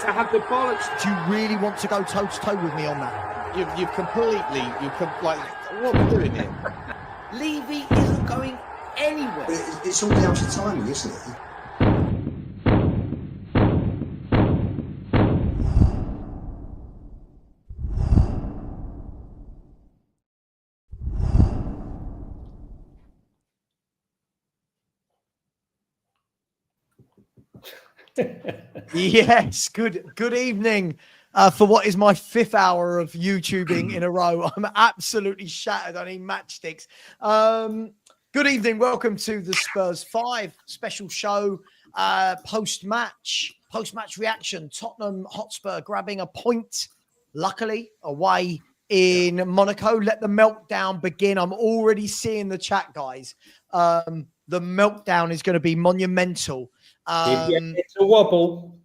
to have the bollocks. Do you really want to go toe to toe with me on that? You've completely, like, what are we doing here? Levy isn't going anywhere. It's all down to timing, isn't it? Yes, good evening for what is my 5th hour of YouTubing in a row. I'm absolutely shattered. I need matchsticks. Good evening. Welcome to the Spurs Five special show. Post-match reaction. Tottenham Hotspur grabbing a point, luckily, away in Monaco. Let the meltdown begin. I'm already seeing the chat, guys. The meltdown is going to be monumental. It's a wobble.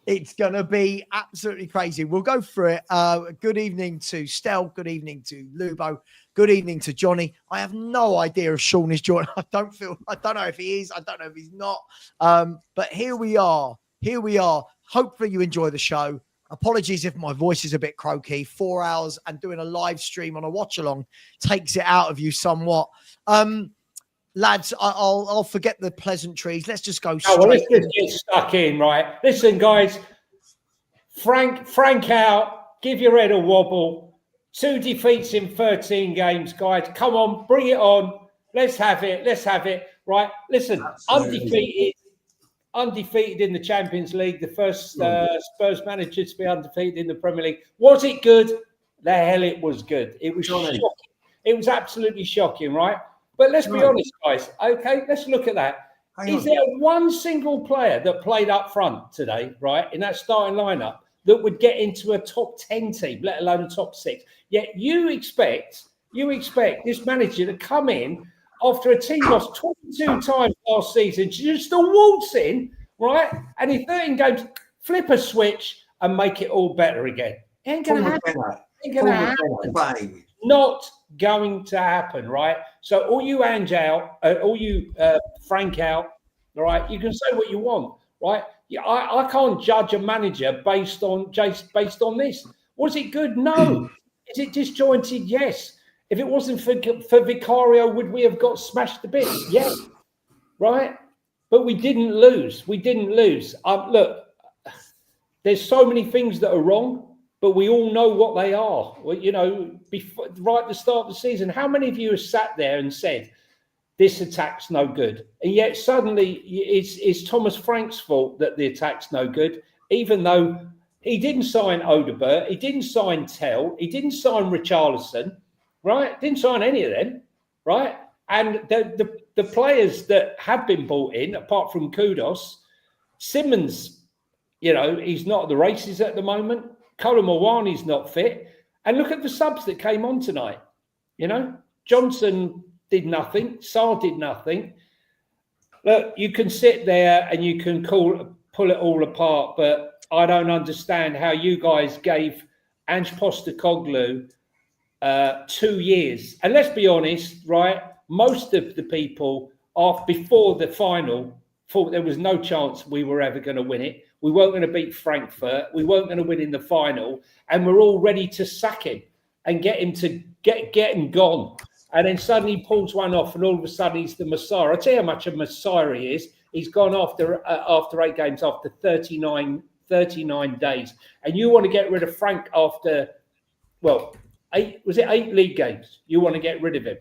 It's going to be absolutely crazy. We'll go through it. Good evening to Stel. Good evening to Lubo. Good evening to Johnny. I have no idea if Sean is joining. I don't know if he is. I don't know if he's not. But here we are. Hopefully you enjoy the show. Apologies if my voice is a bit croaky. 4 hours and doing a live stream on a watch along takes it out of you somewhat. Lads, I'll forget the pleasantries. Let's just go straight. Let's just get stuck in, right? Listen, guys. Frank out. Give your head a wobble. 2 defeats in 13 games, guys. Come on, bring it on. Let's have it. Right? Listen, undefeated in the Champions League. The first Spurs manager to be undefeated in the Premier League. Was it good? The hell, it was good. It was shocking. It was absolutely shocking, right? But let's be honest, guys. Okay, let's look at that. Is there one single player that played up front today, right, in that starting lineup that would get into a top 10 team, let alone a top 6? Yet you expect this manager to come in after a team lost 22 times last season, just to waltz in, right, and in 13 games, flip a switch and make it all better again. Ain't going to happen. Not going to happen, right? So all you Ange out, all you Frank out, all right? You can say what you want, right? I can't judge a manager based on this. Was it good? No. Is it disjointed? Yes. If it wasn't for Vicario, would we have got smashed to bits? Yes. Right? But we didn't lose. Look, there's so many things that are wrong, but we all know what they are. Well, right at the start of the season, how many of you have sat there and said, this attack's no good? And yet suddenly it's Thomas Frank's fault that the attack's no good, even though he didn't sign Odegaard, he didn't sign Tell, he didn't sign Richarlison, right? Didn't sign any of them, right? And the players that have been brought in, apart from Kudos, Simmons, he's not at the races at the moment. Colin Mawani's not fit. And look at the subs that came on tonight. Johnson did nothing. Sarr did nothing. Look, you can sit there and you can pull it all apart, but I don't understand how you guys gave Ange Postecoglou 2 years. And let's be honest, right? Most of the people before the final thought there was no chance we were ever going to win it. We weren't going to beat Frankfurt. We weren't going to win in the final. And we're all ready to sack him and get him to get him gone. And then suddenly he pulls one off and all of a sudden he's the Messiah. I'll tell you how much of a Messiah he is. He's gone after 8 games, after 39 days. And you want to get rid of Frank after, 8 league games? You want to get rid of him.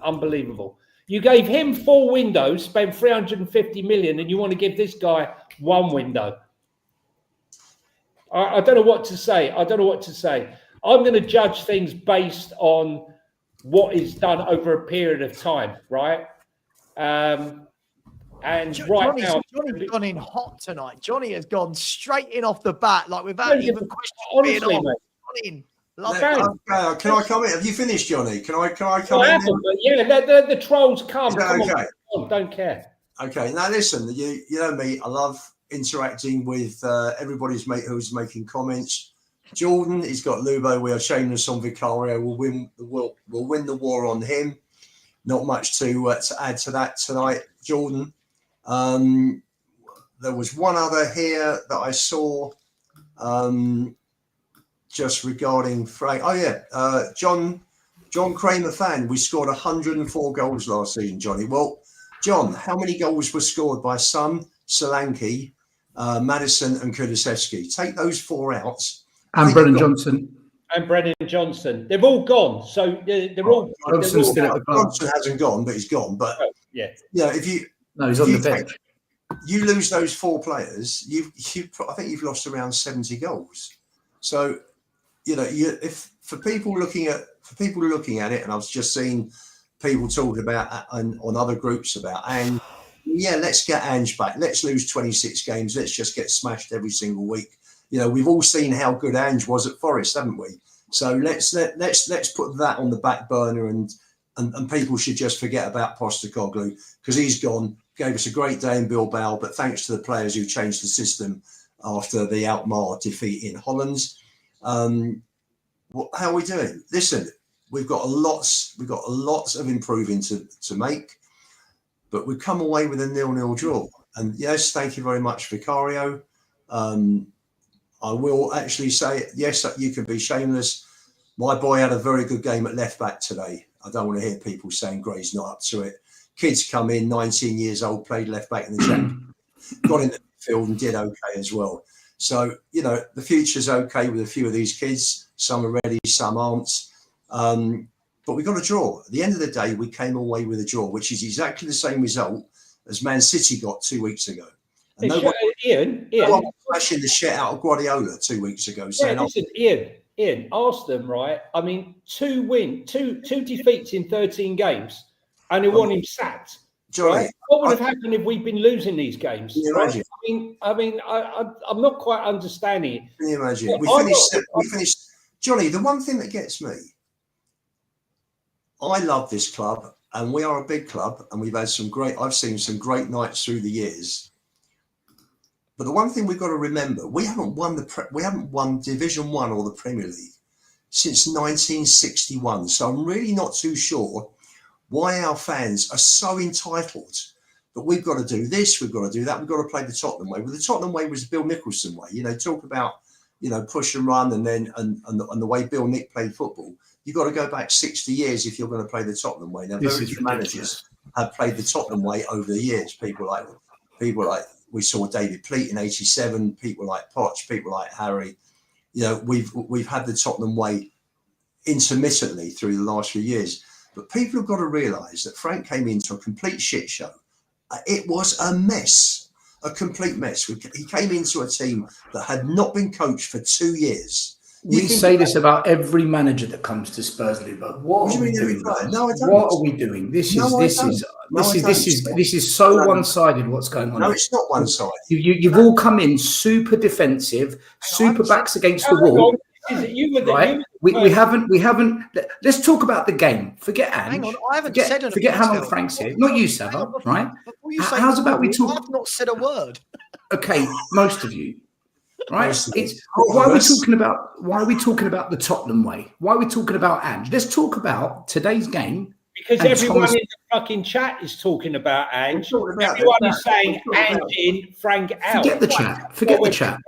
Unbelievable. You gave him 4 windows, spent 350 million, and you want to give this guy 1 window. I don't know what to say. I'm going to judge things based on what is done over a period of time, right? And Johnny's gone in hot tonight. Johnny has gone straight in off the bat, like without even questioning. Honestly, mate. Can I come in? Have you finished, Johnny? Can I come in? The trolls come. Okay. On, don't care. Okay. Now listen, you know me. I love interacting with everybody who's making comments. Jordan, he's got Lubo. We are shameless on Vicario. We'll win the war on him. Not much to add to that tonight, Jordan. There was one other here that I saw. Just regarding Frank. Oh yeah, John Kramer fan. We scored 104 goals last season, Johnny. Well, John, how many goals were scored by Son, Solanke, Madison, and Kulusevski? Take those 4 out. And Brennan Johnson. And Brennan Johnson. They've all gone. So they're all. Johnson's still at the club. Johnson hasn't gone, but he's gone. But yeah, if you he's on the bench. You lose those 4 players, I think you've lost around 70 goals. So, if for people looking at it, and I've just seen people talking about on other groups about, and let's get Ange back. Let's lose 26 games. Let's just get smashed every single week. We've all seen how good Ange was at Forest, haven't we? So let's put that on the back burner, and people should just forget about Postecoglou, because he's gone. Gave us a great day in Bilbao, but thanks to the players who changed the system after the Alkmaar defeat in Holland. How are we doing? Listen, we've got a lot of improving to make, but we've come away with a 0-0 draw. And yes, thank you very much, Vicario. I will actually say, yes, you can be shameless. My boy had a very good game at left back today. I don't want to hear people saying Gray's not up to it. Kids come in, 19 years old, played left back in the Champions, got in the field and did okay as well. So, the future's okay with a few of these kids. Some are ready, some aren't. But we got a draw. At the end of the day, we came away with a draw, which is exactly the same result as Man City got 2 weeks ago. And Ian, was smashing the shit out of Guardiola 2 weeks ago. Saying, listen, Ian, ask them, right? I mean, 2 defeats in 13 games. And they want him sacked. Right? What would have happened if we'd been losing these games? Can you imagine? I'm not quite understanding it. Can you imagine? We finished. Johnny, the one thing that gets me, I love this club, and we are a big club, and I've seen some great nights through the years. But the one thing we've got to remember, we haven't won Division 1 or the Premier League since 1961. So I'm really not too sure why our fans are so entitled that we've got to do this, we've got to do that, we've got to play the Tottenham way. Well, the Tottenham way was Bill Nicholson way. Talk about, push and run, and then and the way Bill Nick played football. You've got to go back 60 years if you're going to play the Tottenham way. Now, very few managers have played the Tottenham way over the years. People like we saw David Pleat in '87. People like Poch. People like Harry. We've had the Tottenham way intermittently through the last few years. But people have got to realise that Frank came into a complete shit show. It was a mess, a complete mess. He came into a team that had not been coached for 2 years. We say this about every manager that comes to Spurs, but what are we doing? No, I don't. What are we doing? This is so one-sided. What's going on? No, it's not one-sided. You've all come in super defensive, super backs against the wall. Right? We haven't. Let's talk about the game. Forget Ange. Hang on, I haven't said anything. Forget how long Frank's here. Not you, Sava. Right? How's about we talk? I've not said a word. Okay, most of you. Right? Why are we talking about the Tottenham way? Why are we talking about Ange? Let's talk about today's game. Because everyone in the fucking chat is talking about Ange. Everyone is saying Ange in, Frank out. Forget the chat. Forget the chat.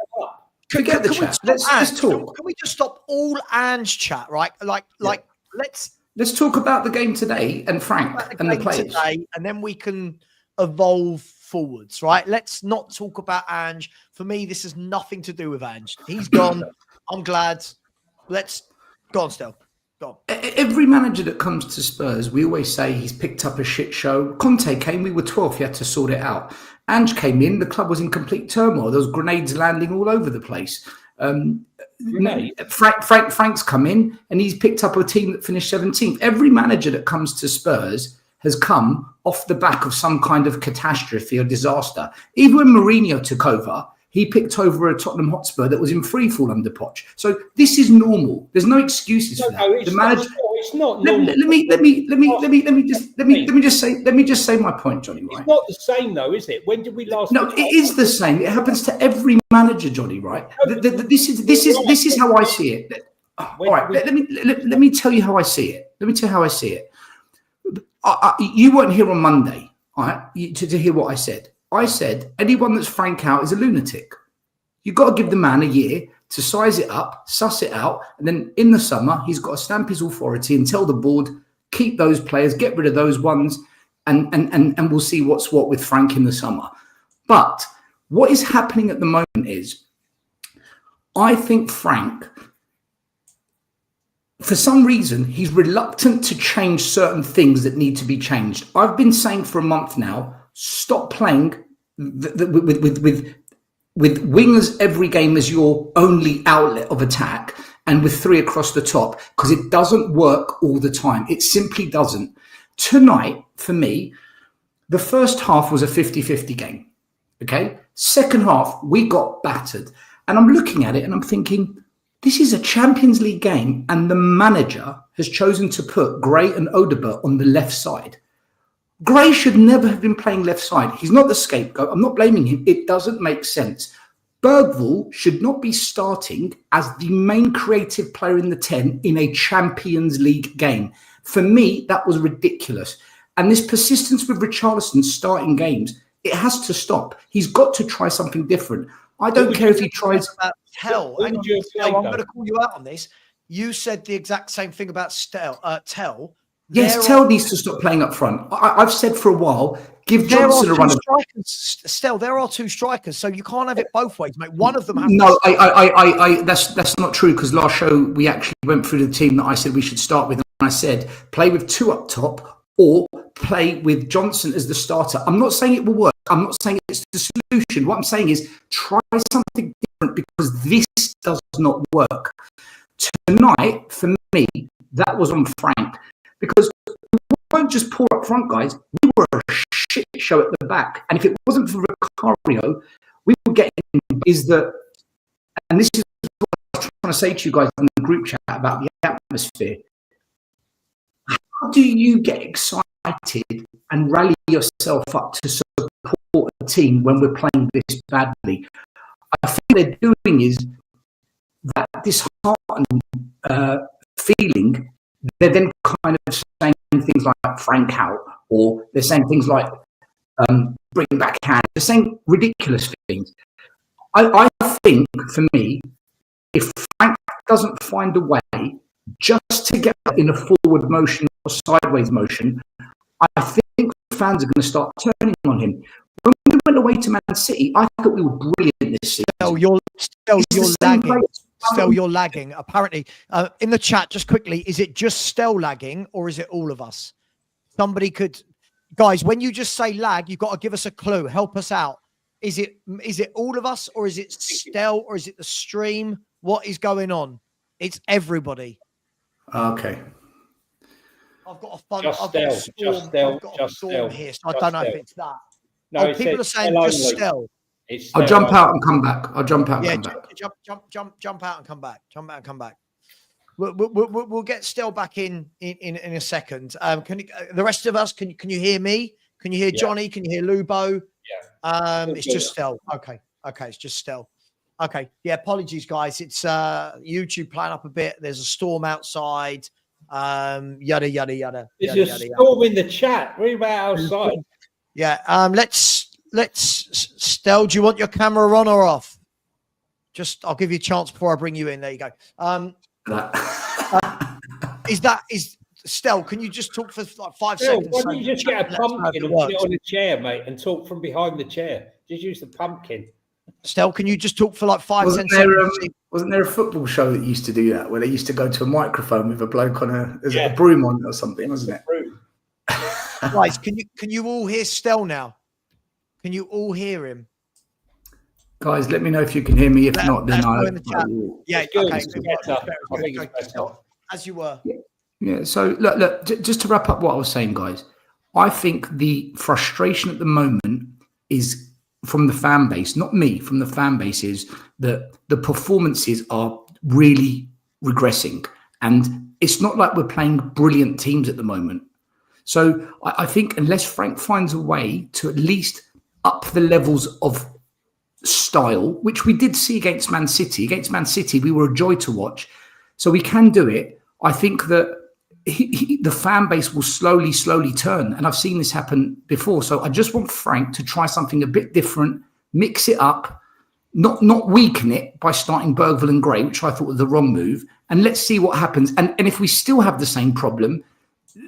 Forget the chat. Let's talk. Can we just stop all Ange chat, right? Let's talk about the game today and Frank and the players today, and then we can evolve forwards, right? Let's not talk about Ange. For me, this has nothing to do with Ange. He's gone. I'm glad. Let's go on, Stel. Go on. Every manager that comes to Spurs, we always say he's picked up a shit show. Conte came, we were 12th, he had to sort it out. Ange came in, the club was in complete turmoil. There was grenades landing all over the place. Frank's come in and he's picked up a team that finished 17th. Every manager that comes to Spurs has come off the back of some kind of catastrophe or disaster. Even when Mourinho took over, he picked over a Tottenham Hotspur that was in freefall under Poch. So this is normal. There's no excuses for that. It's not normal. Let me just say my point, Johnny. Right? It's not the same though, is it? When did we last? No, it is the same. It happens to every manager, Johnny. Right? This is how I see it. All right. Let me tell you how I see it. You weren't here on Monday, all right? To hear what I said. I said anyone that's Frank out is a lunatic. You've got to give the man a year to size it up, suss it out, and then in the summer, he's got to stamp his authority and tell the board, keep those players, get rid of those ones, and we'll see what's what with Frank in the summer. But what is happening at the moment is, I think Frank, for some reason, he's reluctant to change certain things that need to be changed. I've been saying for a month now, stop playing with wingers every game as your only outlet of attack and with 3 across the top, because it doesn't work all the time. It simply doesn't. Tonight, for me, the first half was a 50-50 game. Okay? Second half, we got battered. And I'm looking at it and I'm thinking, this is a Champions League game, and the manager has chosen to put Gray and Odegaard on the left side. Gray should never have been playing left side. He's not the scapegoat. I'm not blaming him. It doesn't make sense. Bergvall should not be starting as the main creative player in the 10 in a Champions League game. For me, that was ridiculous. And this persistence with Richarlison starting games, it has to stop. He's got to try something different. I don't care if he tries. Tell. I'm going to call you out on this. You said the exact same thing about Tell. Yes, Tell needs to stop playing up front. I've said for a while, give Johnson a run. Still, there are 2 strikers, so you can't have it both ways, mate. One of them has no, that's not true, because last show we actually went through the team that I said we should start with, and I said play with 2 up top or play with Johnson as the starter. I'm not saying it will work. I'm not saying it's the solution. What I'm saying is try something different, because this does not work. Tonight, for me, that was on Frank. Because we won't just pour up front, guys. We were a shit show at the back. And if it wasn't for Vicario, we would get is that, and this is what I was trying to say to you guys in the group chat about the atmosphere. How do you get excited and rally yourself up to support a team when we're playing this badly? I think they're doing is that disheartening feeling. They're then kind of saying things like Frank out, or they're saying things like bring back hand. They're saying ridiculous things. I think, for me, if Frank doesn't find a way just to get in a forward motion or sideways motion, I think fans are going to start turning on him. When we went away to Man City, I thought we were brilliant this season. You're lagging. Stel, you're lagging. Apparently, in the chat, just quickly, is it just Stel lagging, or is it all of us? Somebody could, guys, when you just say lag, you've got to give us a clue. Help us out. Is it all of us, or is it Stel, or is it the stream? What is going on? It's everybody. Okay. I've got a fun. Just I've got a storm, just Stel, I've got just a storm Stel, here, so I don't know if it's that. No, people are saying just Stel. I'll jump out and come back. I'll jump out. And come back. Jump out and come back. Jump out and come back. We'll get Stel back in a second. Can the rest of us? Can you hear me? Can you hear Johnny? Can you hear Lubo? Yeah. It's just Stel. Okay, it's just Stel. Okay, yeah. Apologies, guys. It's YouTube playing up a bit. There's a storm outside. Yada yada yada. There's a storm in the chat. Read about outside. Yeah. Let's Stel, do you want your camera on or off? I'll give you a chance before I bring you in. There you go. Is Stel, can you just talk for like 5 seconds? Why don't you just get a pumpkin and put it on a chair, mate, and talk from behind the chair? Just use the pumpkin. Stel, can you just talk for like 10 seconds? Wasn't there a football show that used to do that, where they used to go to a microphone with a bloke on a broom on or something, wasn't it? Guys, can you all hear Stel now? Can you all hear him? Guys, let me know if you can hear me. If not, then Yeah, okay. As you were. Yeah. So look. Just to wrap up what I was saying, guys, I think the frustration at the moment is from the fan base, not me. From the fan base is that the performances are really regressing, and it's not like we're playing brilliant teams at the moment. So I think unless Frank finds a way to at least up the levels of style, which we did see against Man City. Against Man City, we were a joy to watch. So we can do it. I think that the fan base will slowly turn. And I've seen this happen before. So I just want Frank to try something a bit different, mix it up, not weaken it by starting Bergville and Gray, which I thought was the wrong move. And let's see what happens. And if we still have the same problem,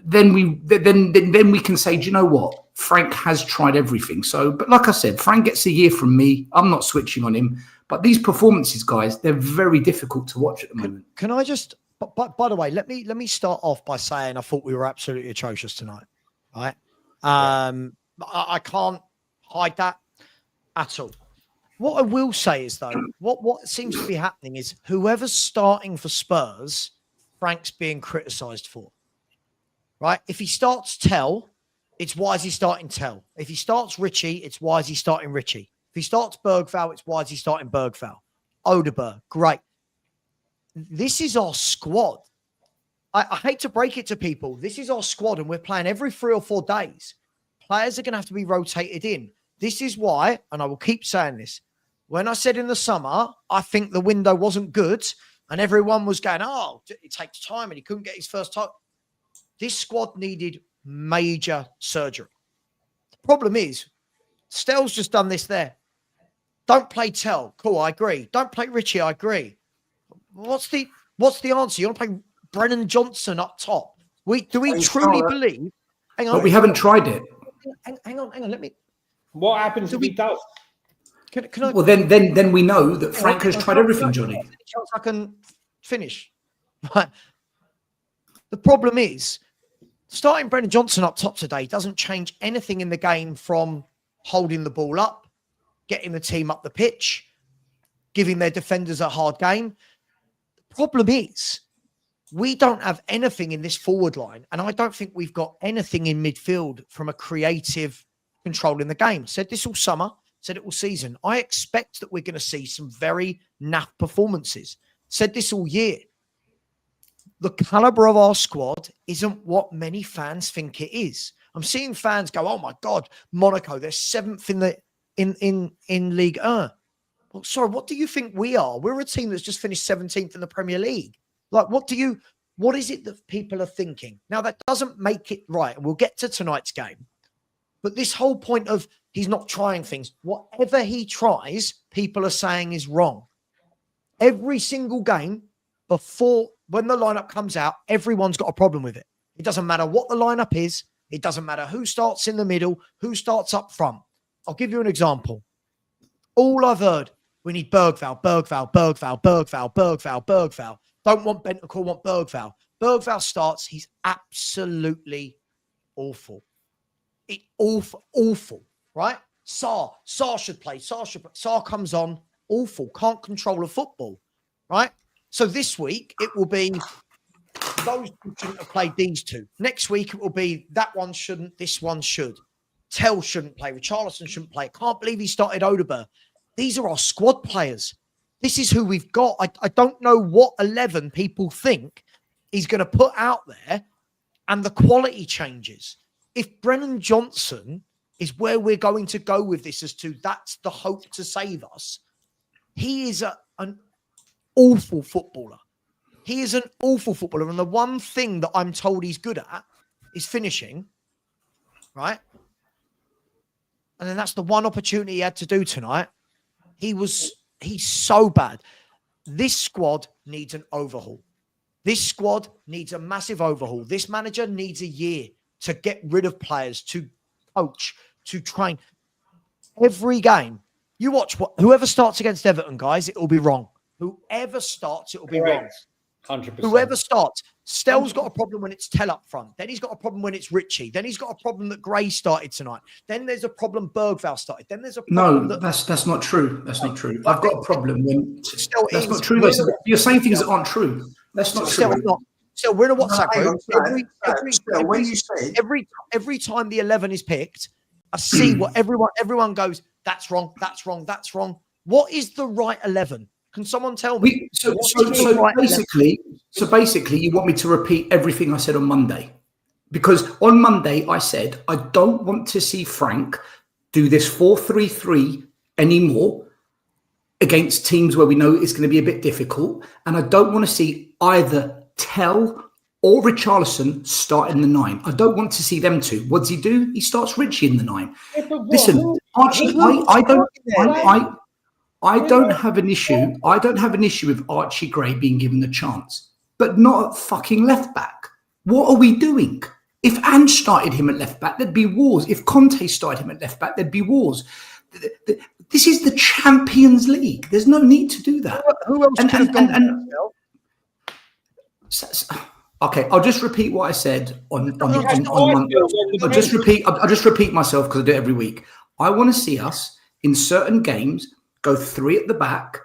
then we can say, do you know what? Frank has tried everything. So, but like I said, Frank gets a year from me. I'm not switching on him. But these performances, guys, they're very difficult to watch at the moment. Can I just? But by the way, let me start off by saying I thought we were absolutely atrocious tonight. Right? I can't hide that at all. What I will say is, though, what seems to be happening is whoever's starting for Spurs, Frank's being criticised for. Right? If he starts Tell, it's why is he starting Tell? If he starts Richie, it's why is he starting Richie? If he starts Bergvall, it's why is he starting Bergvall? Odegaard, great. This is our squad. I hate to break it to people. This is our squad, and we're playing every 3 or 4 days. Players are going to have to be rotated in. This is why, and I will keep saying this, when I said in the summer, I think the window wasn't good, and everyone was going, oh, it takes time, and he couldn't get his first time. This squad needed major surgery. The problem is, Stell's just done this there. Don't play Tell. Cool, I agree. Don't play Richie, I agree. What's the answer? You want to play Brennan Johnson up top? Do we truly believe? Hang on. But we haven't tried it. Hang on. Let me. What happens if he does? Can I? Well, then we know that Frank has tried everything, Johnny. I can finish. Right. The problem is, starting Brennan Johnson up top today doesn't change anything in the game from holding the ball up, getting the team up the pitch, giving their defenders a hard game. The problem is, we don't have anything in this forward line, and I don't think we've got anything in midfield from a creative control in the game. Said this all summer, said it all season. I expect that we're going to see some very naff performances. Said this all year. The caliber of our squad isn't what many fans think it is. I'm seeing fans go, "Oh my God, Monaco, they're 7th in Ligue 1." Well, sorry, what do you think we are? We're a team that's just finished 17th in the Premier League. Like, what is it that people are thinking? Now, that doesn't make it right. And we'll get to tonight's game. But this whole point of he's not trying things, whatever he tries, people are saying is wrong. Every single game when the lineup comes out, everyone's got a problem with it. It doesn't matter what the lineup is. It doesn't matter who starts in the middle, who starts up front. I'll give you an example. All I've heard, we need Bergvall. Don't want Bentancur, want Bergvall. Bergvall starts, he's absolutely awful. Awful, right? Sarr should play. Sarr comes on, awful, can't control a football, right? So this week, it will be those two shouldn't have played these two. Next week, it will be that one shouldn't, this one should. Tell shouldn't play. Richarlison shouldn't play. Can't believe he started Odegaard. These are our squad players. This is who we've got. I don't know what 11 people think he's going to put out there, and the quality changes. If Brennan Johnson is where we're going to go with this as to that's the hope to save us, he is an awful footballer. He is an awful footballer. And the one thing that I'm told he's good at is finishing, right? And then that's the one opportunity he had to do tonight. He's so bad. This squad needs an overhaul. This squad needs a massive overhaul. This manager needs a year to get rid of players, to coach, to train. Every game, you watch whoever starts against Everton, guys, it will be wrong. Whoever starts, it will be wrong. 100%. Whoever starts. Stell's got a problem when it's Tell up front. Then he's got a problem when it's Richie. Then he's got a problem that Gray started tonight. Then there's a problem Bergvall started. Then there's a problem that's not true. That's not true. I've got a problem when that's not true. You're saying things that aren't true. That's not true. Still, we're in a WhatsApp group. Every time the 11 is picked, I see what everyone goes, that's wrong, that's wrong, that's wrong. What is the right 11? Can someone tell me? So basically, you want me to repeat everything I said on Monday. Because on Monday, I said, I don't want to see Frank do this 4-3-3 anymore against teams where we know it's going to be a bit difficult. And I don't want to see either Tell or Richarlison start in the 9. I don't want to see them two. What does he do? He starts Richie in the 9. Listen, Archie, I don't have an issue. I don't have an issue with Archie Gray being given the chance, but not at fucking left back. What are we doing? If Ange started him at left back, there'd be wars. If Conte started him at left back, there'd be wars. This is the Champions League. There's no need to do that. Who else could have gone? Okay, I'll just repeat what I said on I'll just repeat myself because I do it every week. I want to see us in certain games go 3 at the back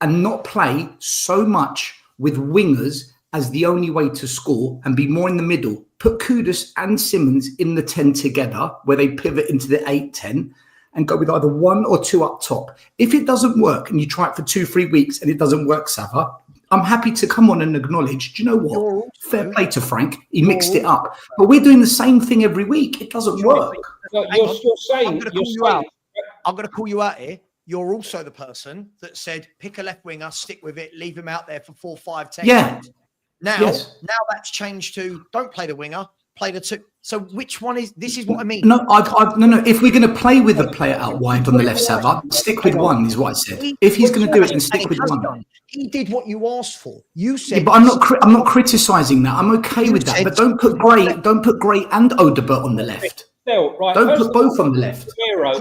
and not play so much with wingers as the only way to score and be more in the middle. Put Kudus and Simmons in the 10 together where they pivot into the 8-10 and go with either 1 or 2 up top. If it doesn't work and you try it for 2-3 weeks and it doesn't work, Sava, I'm happy to come on and acknowledge, do you know what? Fair play to Frank. He mixed it up. But we're doing the same thing every week. It doesn't work. You're saying... I'm going to call you out here. You're also the person that said, pick a left winger, stick with it, leave him out there for 4, 5, 10 games. Now that's changed to don't play the winger, play the 2. So which one is, this is what I mean. No. If we're going to play with a player out wide on the left side, stick with one is what I said. If he's going to do it, then stick with one. He did what you asked for. You said, yeah, but I'm not criticising that. I'm okay with that. But don't put Gray and Odobert on the left. Right. Don't put both on the left. Romero,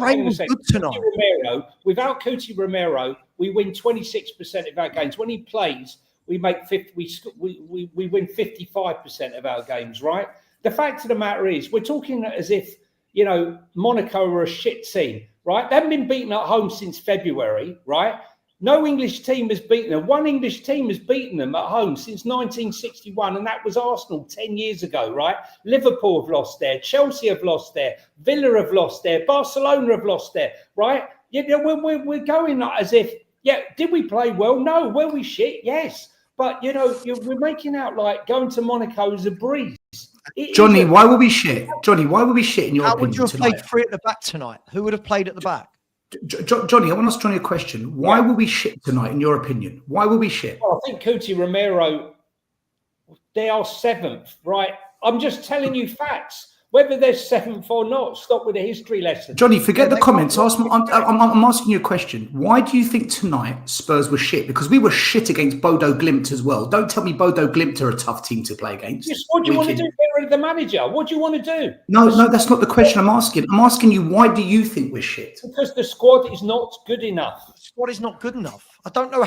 without Cuti Romero, we win 26% of our games. When he plays, we make 50. We win 55% of our games. Right. The fact of the matter is, we're talking as if Monaco are a shit team. Right. They haven't been beaten at home since February. Right. No English team has beaten them. One English team has beaten them at home since 1961, and that was Arsenal 10 years ago, right? Liverpool have lost there. Chelsea have lost there. Villa have lost there. Barcelona have lost there, right? We're going as if, did we play well? No. Were we shit? Yes. But, we're making out like going to Monaco is a breeze. Johnny, why were we shit? Johnny, why were we shit in your opinion? How would you have played 3 at the back tonight? Who would have played at the back? Johnny, I want to ask Johnny a question. Why were we shit tonight, in your opinion? Why were we shit? Well, I think Cuti Romero, they are 7th, right? I'm just telling you facts. Whether they're 7th or not, stop with the history lesson. Johnny, forget the comments. I'm asking you a question. Why do you think tonight Spurs were shit? Because we were shit against Bodo Glimt as well. Don't tell me Bodo Glimt are a tough team to play against. Yes, what do you want to do? Get rid of the manager. What do you want to do? No, that's not the question I'm asking. I'm asking you, why do you think we're shit? Because the squad is not good enough. The squad is not good enough. I don't know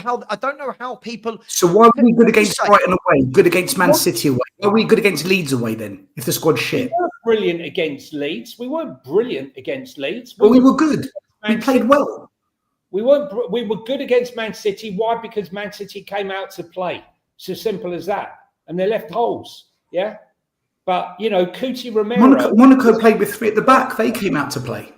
how people. So why were we good against Brighton away? Good against Man City away? Why were we good against Leeds away then? If the squad's shit, we weren't brilliant against Leeds. We weren't brilliant against Leeds. We were good. We played well. We were good against Man City. Why? Because Man City came out to play. It's as simple as that. And they left holes. Yeah. But Cuti Romero. Monaco played with 3 at the back. They came out to play.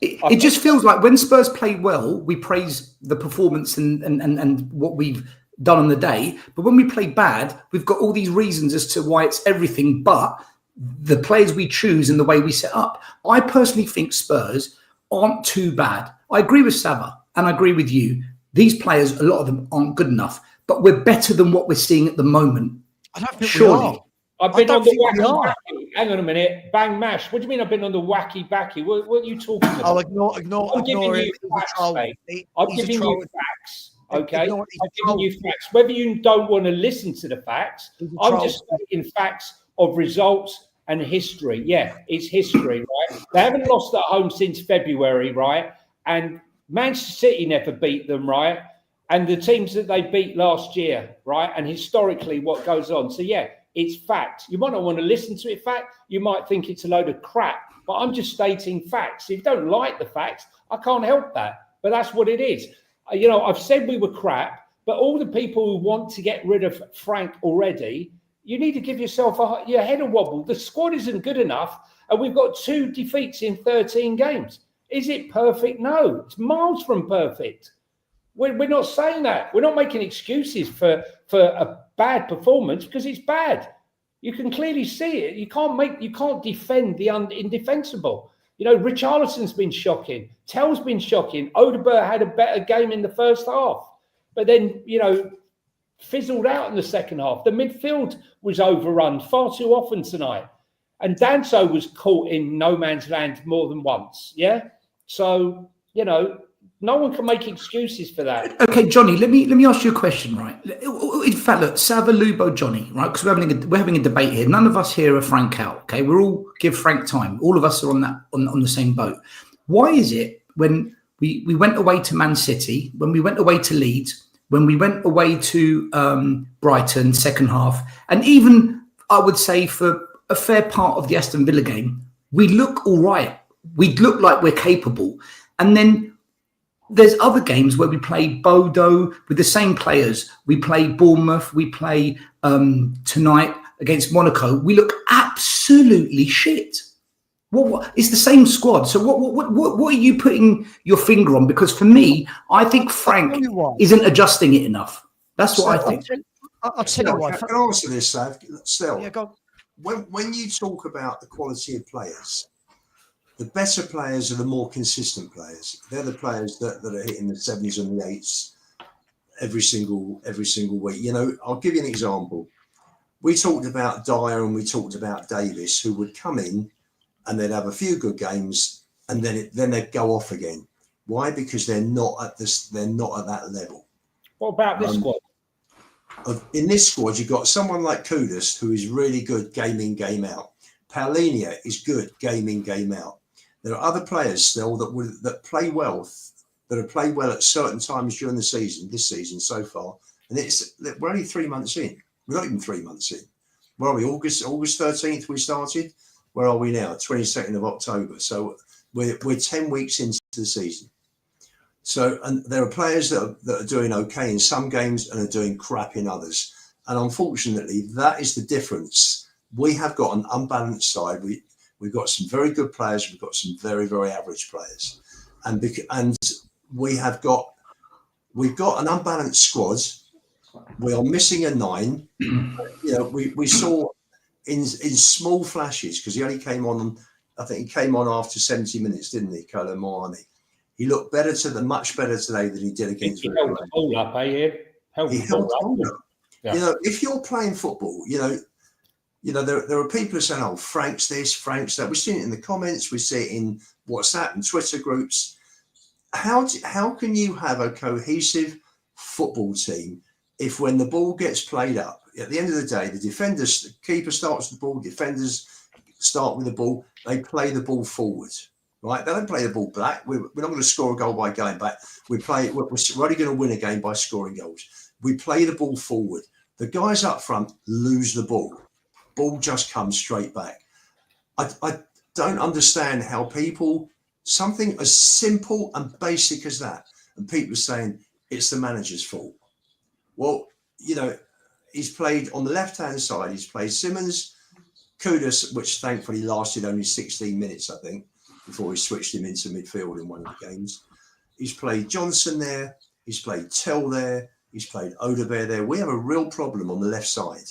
It just feels like when Spurs play well, we praise the performance and what we've done on the day. But when we play bad, we've got all these reasons as to why it's everything but the players we choose and the way we set up. I personally think Spurs aren't too bad. I agree with Sava and I agree with you. These players, a lot of them aren't good enough, but we're better than what we're seeing at the moment. I don't think we are. I've been on the wacky backy. Hang on a minute. Bang mash. What do you mean I've been on the wacky backy? What are you talking about? Oh, ignore I'm giving you facts, mate. I'm giving you facts. Okay? I'm giving you facts. Whether you don't want to listen to the facts, I'm just stating facts of results and history. Yeah, it's history, right? They haven't lost at home since February, right? And Manchester City never beat them, right? And the teams that they beat last year, right? And historically what goes on. So, yeah. It's fact. You might not want to listen to it fact. You might think it's a load of crap. But I'm just stating facts. If you don't like the facts, I can't help that. But that's what it is. I've said we were crap, but all the people who want to get rid of Frank already, you need to give yourself your head a wobble. The squad isn't good enough, and we've got 2 defeats in 13 games. Is it perfect? No. It's miles from perfect. We're not saying that. We're not making excuses for a bad performance because it's bad. You can clearly see it. You can't defend the indefensible. Richarlison's been shocking. Tell's been shocking. Odobert had a better game in the first half, but then fizzled out in the second half. The midfield was overrun far too often tonight, and Danso was caught in no man's land more than once. Yeah, so No one can make excuses for that. Okay, Johnny, let me ask you a question, right? In fact, look, Sava, Lubo, Johnny, right? Because we're having a debate here. None of us here are Frank out. Okay, we're all give Frank time. All of us are on the same boat. Why is it when we went away to Man City, when we went away to Leeds, when we went away to Brighton second half, and even I would say for a fair part of the Aston Villa game, we look all right. We look like we're capable, and then there's other games where we play Bodo with the same players. We play Bournemouth. We play tonight against Monaco. We look absolutely shit. What? It's the same squad. So what are you putting your finger on? Because for me, I think Frank isn't adjusting it enough. That's what I think. I'll tell you why. Can I answer this, Sav? Still, yeah, go on. When you talk about the quality of players, the better players are the more consistent players. They're the players that are hitting the 7s and the 8s every single week. You know, I'll give you an example. We talked about Dyer and we talked about Davis, who would come in and they'd have a few good games and then they'd go off again. Why? Because they're not at that level. What about this squad? In this squad, you've got someone like Kudus, who is really good game in, game out. Paulinho is good game in, game out. There are other players still that play well, that have played well at certain times during the season, this season so far. And we're only 3 months in. We're not even 3 months in. Where are we? August 13th we started. Where are we now? 22nd of October. So we're 10 weeks into the season. So, and there are players that are doing okay in some games and are doing crap in others. And unfortunately, that is the difference. We have got an unbalanced side. We've got some very good players. We've got some very, very average players. And we've got an unbalanced squad. We are missing a 9. You know, we saw in small flashes, because he only came on, I think he came on after 70 minutes, didn't he, Kolo Muani? He looked much better today than he did against He held the ball up, eh? He held the ball up. Yeah. You know, if you're playing football, you know, there are people who say, "Oh, Frank's this, Frank's that." We see it in the comments, we see it in WhatsApp and Twitter groups. How can you have a cohesive football team if, when the ball gets played up, at the end of the day, the keeper starts with the ball, defenders start with the ball, they play the ball forward, right? They don't play the ball back. We're not going to score a goal by going back. We're only going to win a game by scoring goals. We play the ball forward. The guys up front lose the ball. Ball just comes straight back. I don't understand how something as simple and basic as that, and people are saying it's the manager's fault. Well, you know, he's played on the left-hand side. He's played Simmons, Kudus, which thankfully lasted only 16 minutes, I think, before he switched him into midfield in one of the games. He's played Johnson there. He's played Tell there. He's played Odegaard there. We have a real problem on the left side.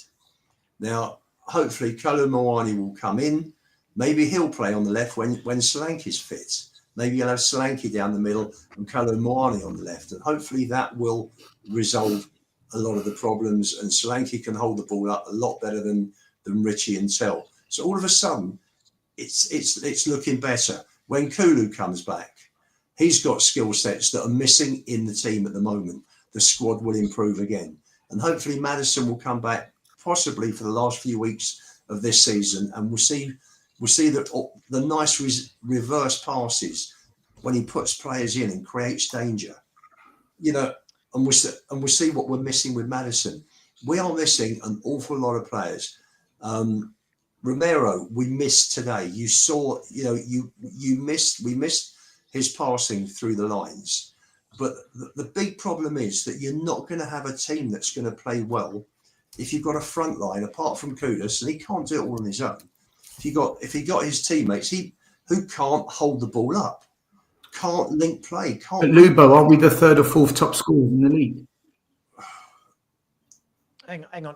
Now, hopefully, Kolo Muani will come in. Maybe he'll play on the left when Solanke's fit. Maybe you'll have Solanke down the middle and Kolo Muani on the left. And hopefully that will resolve a lot of the problems. And Solanke can hold the ball up a lot better than Richie and Tell. So all of a sudden, it's looking better. When Kulu comes back, he's got skill sets that are missing in the team at the moment. The squad will improve again. And hopefully Maddison will come back possibly for the last few weeks of this season, and we'll see that the nice reverse passes when he puts players in and creates danger, you know, and we'll see what we're missing with Maddison. We are missing an awful lot of players. Romero, we missed today. You saw, you know, we missed his passing through the lines. But the big problem is that you're not going to have a team that's going to play well if you've got a front line apart from Kudus, and he can't do it all on his own. If he got his teammates, who can't hold the ball up, can't link play, can't. But Lubo, aren't we the 3rd or 4th top scorers in the league? Hang on.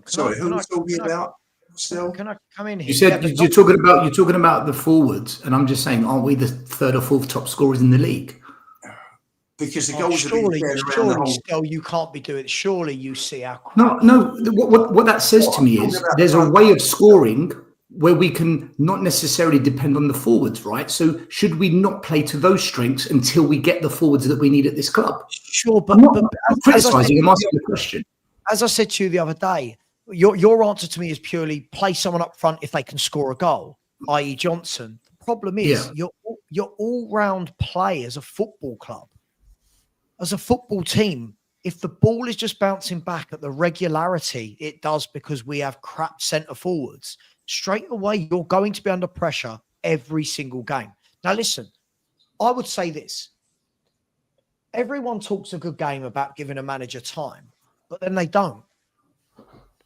Sorry, who are we talking about? Still, can I come in here? You said you're talking about the forwards, and I'm just saying, aren't we the 3rd or 4th top scorers in the league? Because the goals surely still you can't be doing it. Surely you see our no. What that says to me is there's a way of scoring where we can not necessarily depend on the forwards, right? So should we not play to those strengths until we get the forwards that we need at this club? Sure, but, I'm not criticising, I'm asking the question. As I said to you the other day, your answer to me is purely play someone up front if they can score a goal, i.e. Johnson. The problem is your all-round play as a football club, as a football team, if the ball is just bouncing back at the regularity it does because we have crap centre forwards, straight away you're going to be under pressure every single game. Now listen, I would say this. Everyone talks a good game about giving a manager time, but then they don't.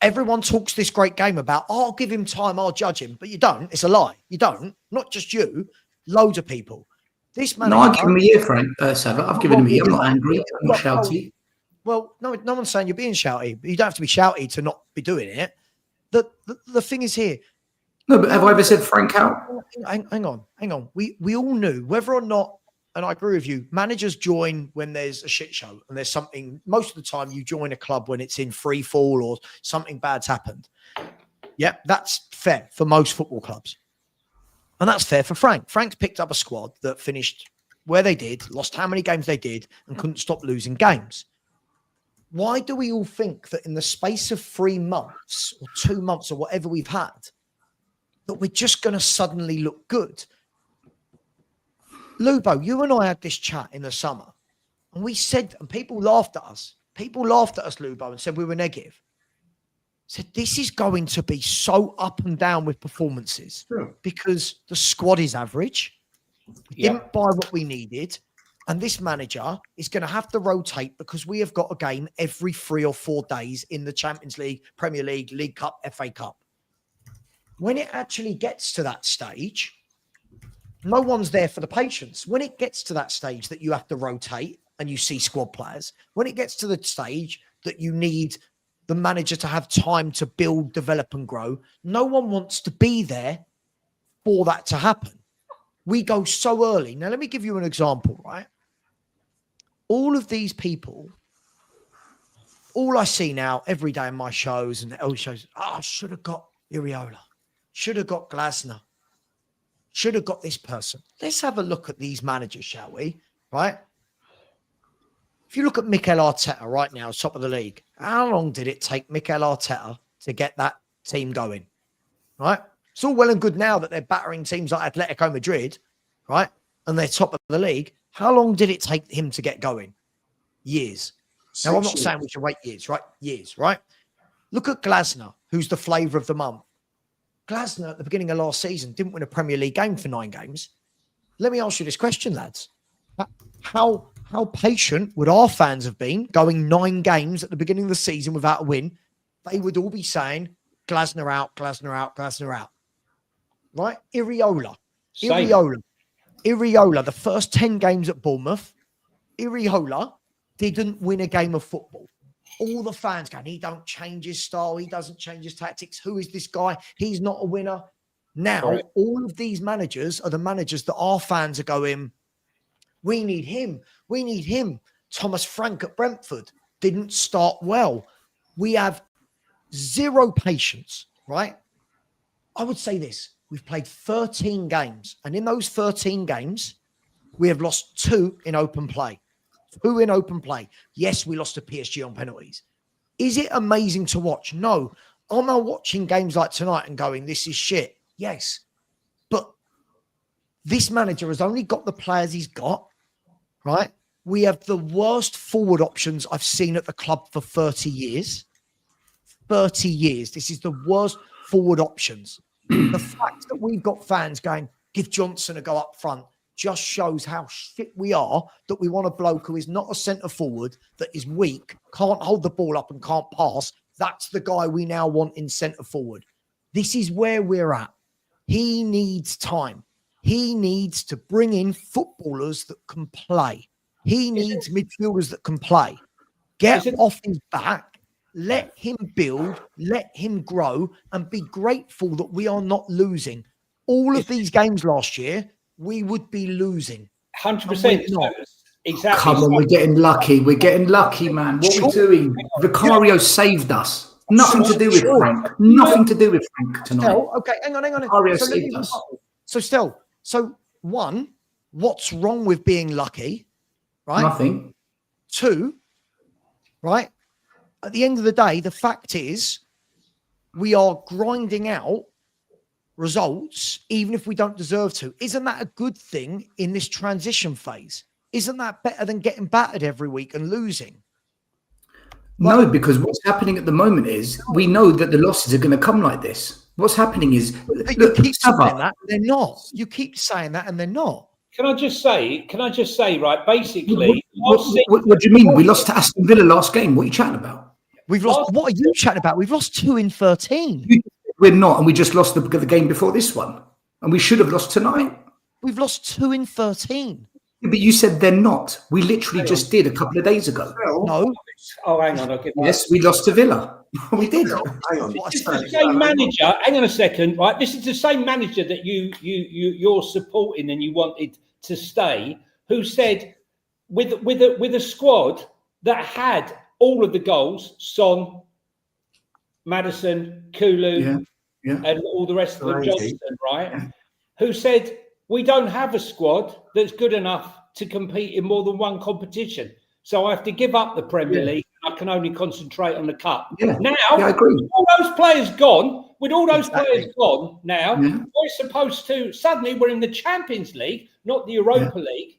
Everyone talks this great game about, oh, I'll give him time, I'll judge him, but you don't. It's a lie. You don't. Not just you, loads of people. This manager, no, I've given him a year, Frank. Sav, I've given him a year. I'm not angry. I'm not shouty. Well, no one's saying you're being shouty. You don't have to be shouty to not be doing it. The thing is here. No, but have I ever said Frank out? Hang on. We all knew whether or not, and I agree with you, managers join when there's a shit show and there's something. Most of the time you join a club when it's in free fall or something bad's happened. Yeah, that's fair for most football clubs. And that's fair for Frank. Frank's picked up a squad that finished where they did, lost how many games they did, and couldn't stop losing games. Why do we all think that in the space of 3 months or 2 months or whatever we've had, that we're just going to suddenly look good? Lubo, you and I had this chat in the summer, and we said, and people laughed at us. People laughed at us, Lubo, and said we were negative. Said this is going to be so up and down with performances because the squad is average. We didn't buy what we needed. And this manager is going to have to rotate because we have got a game every 3 or 4 days in the Champions League, Premier League, League Cup, FA Cup. When it actually gets to that stage, no one's there for the patience. When it gets to that stage that you have to rotate and you see squad players, when it gets to the stage that you need the manager to have time to build, develop and grow, no one wants to be there for that to happen. We go so early. Now, let me give you an example, right? All of these people, all I see now every day in my shows and all shows, I should have got Iriola, should have got Glasner, should have got this person. Let's have a look at these managers, shall we? Right? If you look at Mikel Arteta right now, top of the league, how long did it take Mikel Arteta to get that team going? Right? It's all well and good now that they're battering teams like Atletico Madrid, right? And they're top of the league. How long did it take him to get going? Years. Now, I'm not saying we should wait years, right? Years, right? Look at Glasner, who's the flavour of the month. Glasner, at the beginning of last season, didn't win a Premier League game for 9 games. Let me ask you this question, lads. How patient would our fans have been going 9 games at the beginning of the season without a win? They would all be saying, Glasner out, Glasner out, Glasner out. Right? Iriola, the first 10 games at Bournemouth, Iriola didn't win a game of football. All the fans going, he don't change his style, he doesn't change his tactics. Who is this guy? He's not a winner. Now, all of these managers are the managers that our fans are going, we need him. We need him. Thomas Frank at Brentford didn't start well. We have zero patience, right? I would say this. We've played 13 games. And in those 13 games, we have lost 2 in open play. 2 in open play. Yes, we lost to PSG on penalties. Is it amazing to watch? No. Am I watching games like tonight and going, this is shit? Yes. But this manager has only got the players he's got, right? We have the worst forward options I've seen at the club for 30 years. 30 years. This is the worst forward options. The fact that we've got fans going, give Johnson a go up front, just shows how shit we are, that we want a bloke who is not a centre forward, that is weak, can't hold the ball up and can't pass. That's the guy we now want in centre forward. This is where we're at. He needs time. He needs to bring in footballers that can play. He needs midfielders that can play. Get off his back. Let him build, let him grow, and be grateful that we are not losing. All of these games last year, we would be losing. 100%. Exactly. Come on, we're getting lucky. We're getting lucky, man. What are we doing? Vicario saved us. Nothing to do with Frank. Nothing to do with Frank tonight. Still, okay, hang on. Aria So, saved us. so one, what's wrong with being lucky, right? Nothing. Two, right? At the end of the day, the fact is we are grinding out results even if we don't deserve to. Isn't that a good thing in this transition phase? Isn't that better than getting battered every week and losing? No, because what's happening at the moment is we know that the losses are going to come like this. What's happening is, But look, you keep saying Sava, that, they're not. You keep saying that, and they're not. Can I just say, right? Basically, what do you mean? We lost to Aston Villa last game. What are you chatting about? We've lost. What are you chatting about? We've lost 2 in 13. We're not, and we just lost the game before this one, and we should have lost tonight. We've lost 2 in 13. But you said they're not. We literally just did a couple of days ago. No. Oh, hang on. Yes, we lost to Villa. We did. Hang on. This is the same manager. Hang on a second, right? This is the same manager that you're supporting and you wanted to stay. Who said with a squad that had all of the goals, Son, Maddison, Kulu, and all the rest of them, Johnson, right? Yeah. Who said we don't have a squad that's good enough to compete in more than one competition. So I have to give up the Premier League. I can only concentrate on the Cup. Yeah. Now, I agree. with all those players gone, now, we're supposed to, suddenly we're in the Champions League, not the Europa League,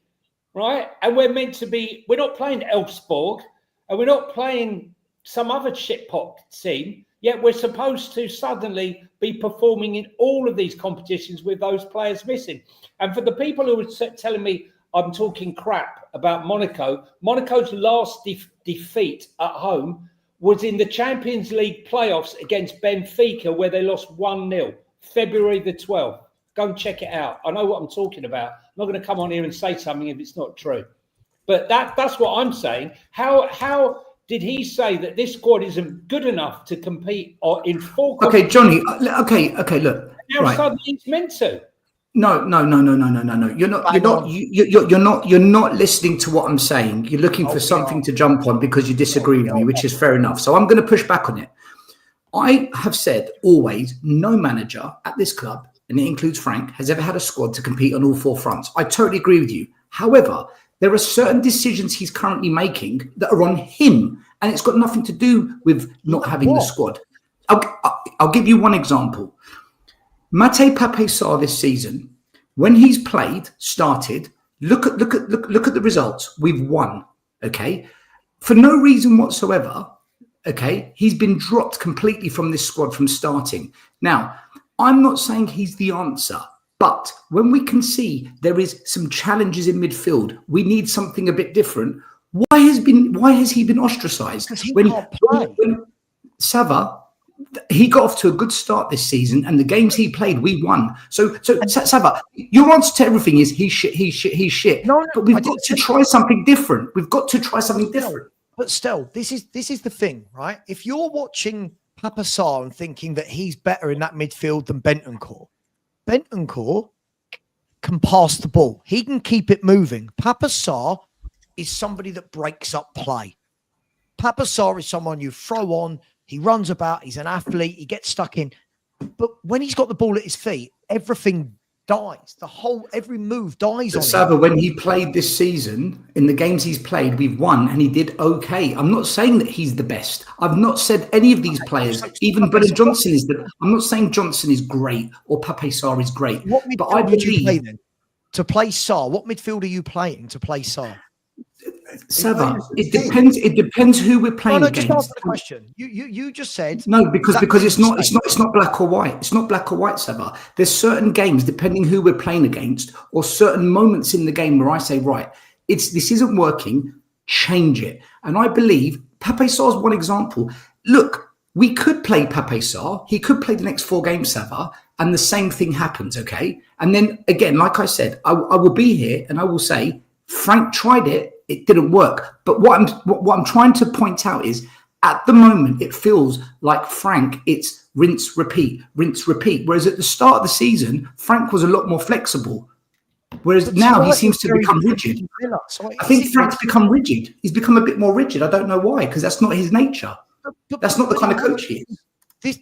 right? And we're not playing Elfsborg, and we're not playing some other shitpot team, yet we're supposed to suddenly be performing in all of these competitions with those players missing. And for the people who are telling me I'm talking crap about Monaco, Monaco's last defeat at home was in the Champions League playoffs against Benfica, where they lost 1-0, February the 12th. Go and check it out. I know what I'm talking about. I'm not going to come on here and say something if it's not true. But that's what I'm saying. How did he say that this squad isn't good enough to compete in four? Okay, Johnny. Okay. Look. Now suddenly it's meant to. No. You're not listening to what I'm saying. You're looking for something to jump on because you disagree with me, which is fair enough. So I'm going to push back on it. I have said always, no manager at this club, and it includes Frank, has ever had a squad to compete on all 4 fronts. I totally agree with you. However, there are certain decisions he's currently making that are on him, and it's got nothing to do with not having the squad. I'll give you one example. Mate Pape Sarr this season, when he's started, look at the results. We've won, okay? For no reason whatsoever, okay? He's been dropped completely from this squad from starting. Now, I'm not saying he's the answer, but when we can see there is some challenges in midfield, we need something a bit different. Why has he been ostracized? Because he can't play. When Sava, he got off to a good start this season, and the games he played, we won. So Sava, your answer to everything is he's shit. No, but we've got to try something different. But still, this is the thing, right? If you're watching Pape Sarr and thinking that he's better in that midfield than Bentancur can pass the ball. He can keep it moving. Pape Sarr is somebody that breaks up play. Pape Sarr is someone you throw on. He runs about. He's an athlete. He gets stuck in. But when he's got the ball at his feet, everything dies. Every move dies on Sava, him. when he played this season, in the games he's played, we've won, and he did okay. I'm not saying that he's the best. I've not said any of these players, even Brennan Johnson is the. I'm not saying Johnson is great or Pape Sarr is great. What midfield would you play then? To play Sarr, what midfield are you playing to play Sarr? Sava, it depends. It depends who we're playing against. Just answer the question. You just said no, because it's not black or white. It's not black or white, Sava. There's certain games, depending who we're playing against, or certain moments in the game where I say, right, this isn't working. Change it. And I believe Pape Sarr is one example. Look, we could play Pape Sarr. He could play the next 4 games, Sava, and the same thing happens. Okay, and then again, like I said, I will be here and I will say, Frank tried it. It didn't work. But what I'm trying to point out is, at the moment, it feels like Frank, it's rinse, repeat. Whereas at the start of the season, Frank was a lot more flexible. Whereas now he seems to become rigid. I think Frank's become rigid. He's become a bit more rigid. I don't know why, because that's not his nature. That's not the kind of coach he is.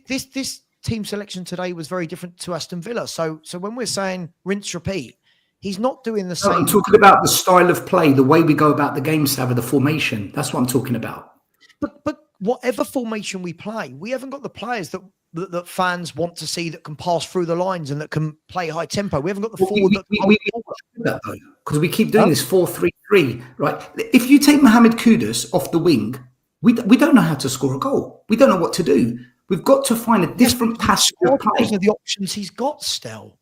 This team selection today was very different to Aston Villa. So when we're saying rinse repeat, he's not doing the same. I'm talking about the style of play, the way we go about the game, Sava, the formation. That's what I'm talking about. But whatever formation we play, we haven't got the players that fans want to see that can pass through the lines and that can play high tempo. We haven't got the forward because we keep doing this 4-3-3, right? If you take Mohamed Kudus off the wing, we don't know how to score a goal. We don't know what to do. We've got to find a different passage of play. Those are the options he's got still.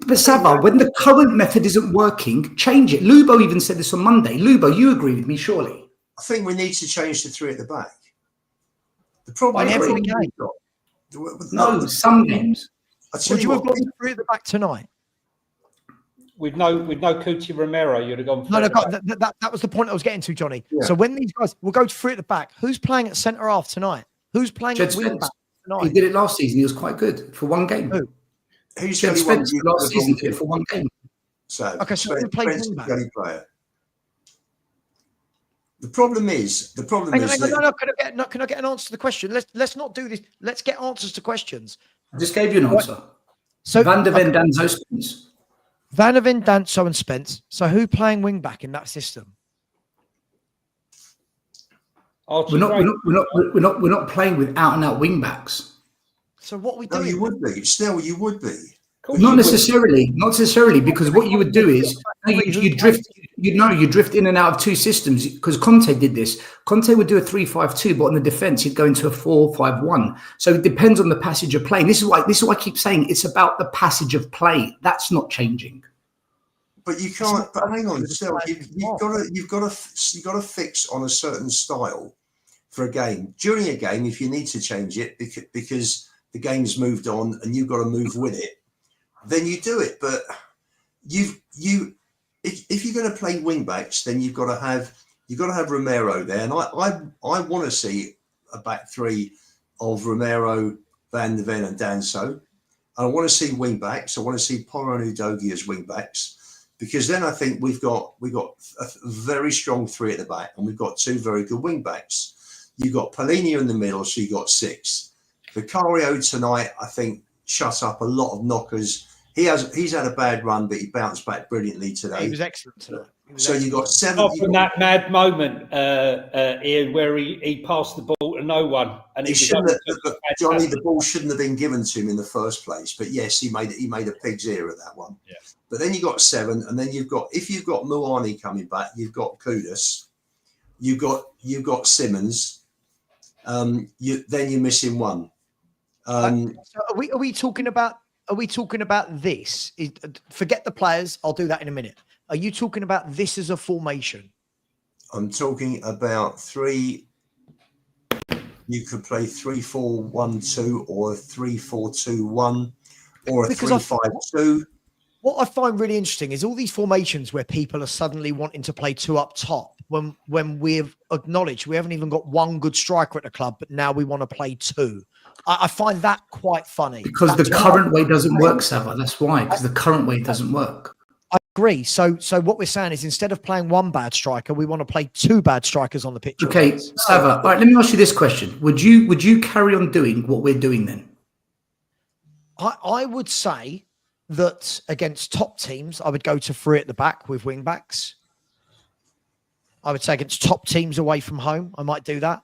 But Sava, when the current method isn't working, change it. Lubo even said this on Monday. Lubo, you agree with me, surely? I think we need to change the three at the back. The problem in every game. No, some games. Would you have gone three at the back tonight? With no Cuti Romero, you'd have gone. No, that was the point I was getting to, Johnny. Yeah. So when these guys will go to three at the back, who's playing at centre half tonight? Who's playing at wing back tonight? He did it last season. He was quite good for one game. Who's Jed Spence last season did it for one game. So who played wing back? The problem is. Can I get an answer to the question? Let's not do this. Let's get answers to questions. I just gave you an answer. So Van der Ven, Danzo, Spence. Van der Ven, Danzo, and Spence. So who playing wing back in that system? We're not playing with out and out wing backs. So what we do? You would be. Still, you would be. Not necessarily, because what you would do is you drift in and out of two systems. Because Conte did this. Conte would do a 3-5-2, but on the defense he'd go into a 4-5-1. So it depends on the passage of play. And this is why I keep saying it's about the passage of play. That's not changing. But you can't. But hang on, still, you've got to fix on a certain style for a game. During a game, if you need to change it because the game's moved on and you've got to move with it, then you do it. But if you're going to play wing backs, then you've got to have Romero there, and I want to see a back three of Romero, Van der Ven, and Danso. And I want to see wing backs. I want to see Porro and Udogie as wing backs, because then I think we've got a very strong three at the back, and we've got two very good wing backs. You've got Paulinho in the middle, so you got six. Vicario tonight, I think, shut up a lot of knockers. He's had a bad run, but he bounced back brilliantly today. He was excellent today. You got seven. Apart from that mad moment, Ian, where he passed the ball to no one, and Johnny, the ball shouldn't have been given to him in the first place. But yes, he made a pig's ear at that one. Yeah. But then you got seven, and then if you've got Muani coming back, you've got Kudus, you've got Simmons. Then you're missing one. So are we talking about? Are we talking about this? Forget the players. I'll do that in a minute. Are you talking about this as a formation? I'm talking about three. You could play 3-4-1-2 or 3-4-2-1 or a 3-5-2. What I find really interesting is all these formations where people are suddenly wanting to play two up top when we've acknowledged we haven't even got one good striker at the club, but now we want to play two. I find that quite funny. Because the current way doesn't work, Sava. That's why, because the current way doesn't work. I agree. So what we're saying is instead of playing one bad striker, we want to play two bad strikers on the pitch. Okay, Sava. All right, let me ask you this question. Would you carry on doing what we're doing then? I would say that against top teams, I would go to three at the back with wing backs. I would say against top teams away from home, I might do that.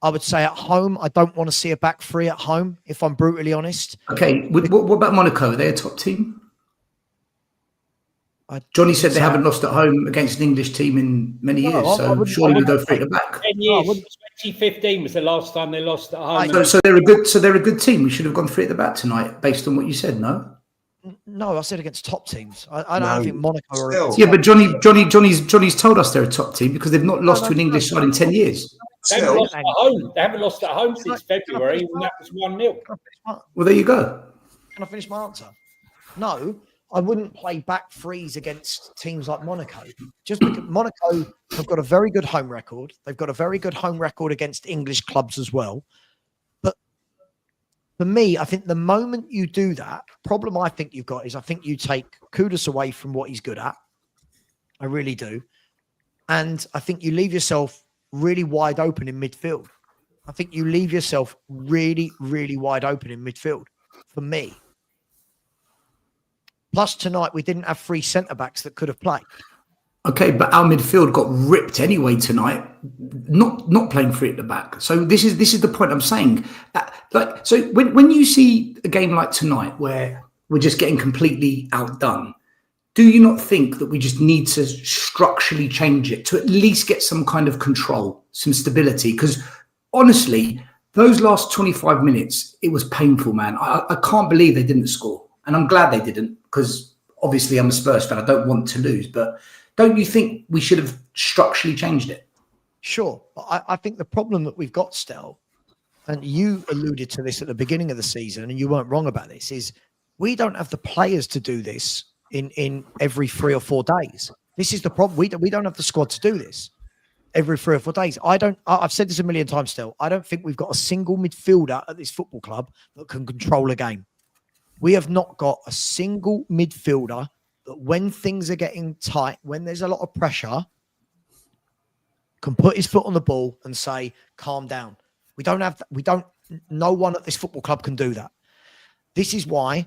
I would say at home, I don't want to see a back three at home, if I'm brutally honest. Okay, what about Monaco? Are they a top team? Johnny said they haven't lost at home against an English team in many years, so surely we go three at the back. 10 years. 2015 was the last time they lost at home. So they're a good team. We should have gone three at the back tonight, based on what you said. No, I said against top teams. I don't think Monaco are. Yeah, but Johnny's told us they're a top team because they've not lost to an English side in 10 years. They haven't lost at home. They haven't lost at home since February, when that was 1-0. Well, there you go. Can I finish my answer? No, I wouldn't play back threes against teams like Monaco. Just because Monaco have got a very good home record. They've got a very good home record against English clubs as well. But for me, I think the moment you do that, problem I think you've got is I think you take Kudus away from what he's good at. I really do. And I think you leave yourself really wide open in midfield. I think you leave yourself really, really wide open in midfield, for me. Plus, tonight, we didn't have 3 centre-backs that could have played. Okay, but our midfield got ripped anyway tonight, not playing free at the back. So this is the point I'm saying. So when you see a game like tonight where we're just getting completely outdone, do you not think that we just need to structurally change it to at least get some kind of control, some stability? Because honestly, those last 25 minutes, it was painful, man. I can't believe they didn't score. And I'm glad they didn't, because obviously I'm a Spurs fan. I don't want to lose. But don't you think we should have structurally changed it? Sure. But I think the problem that we've got still, and you alluded to this at the beginning of the season, and you weren't wrong about this, is we don't have the players to do this in every 3 or 4 days. This is the problem. We don't have the squad to do this every 3 or 4 days. I've said this a million times still. I don't think we've got a single midfielder at this football club that can control a game. We have not got a single midfielder that when things are getting tight, when there's a lot of pressure, can put his foot on the ball and say, calm down. No one at this football club can do that. This is why,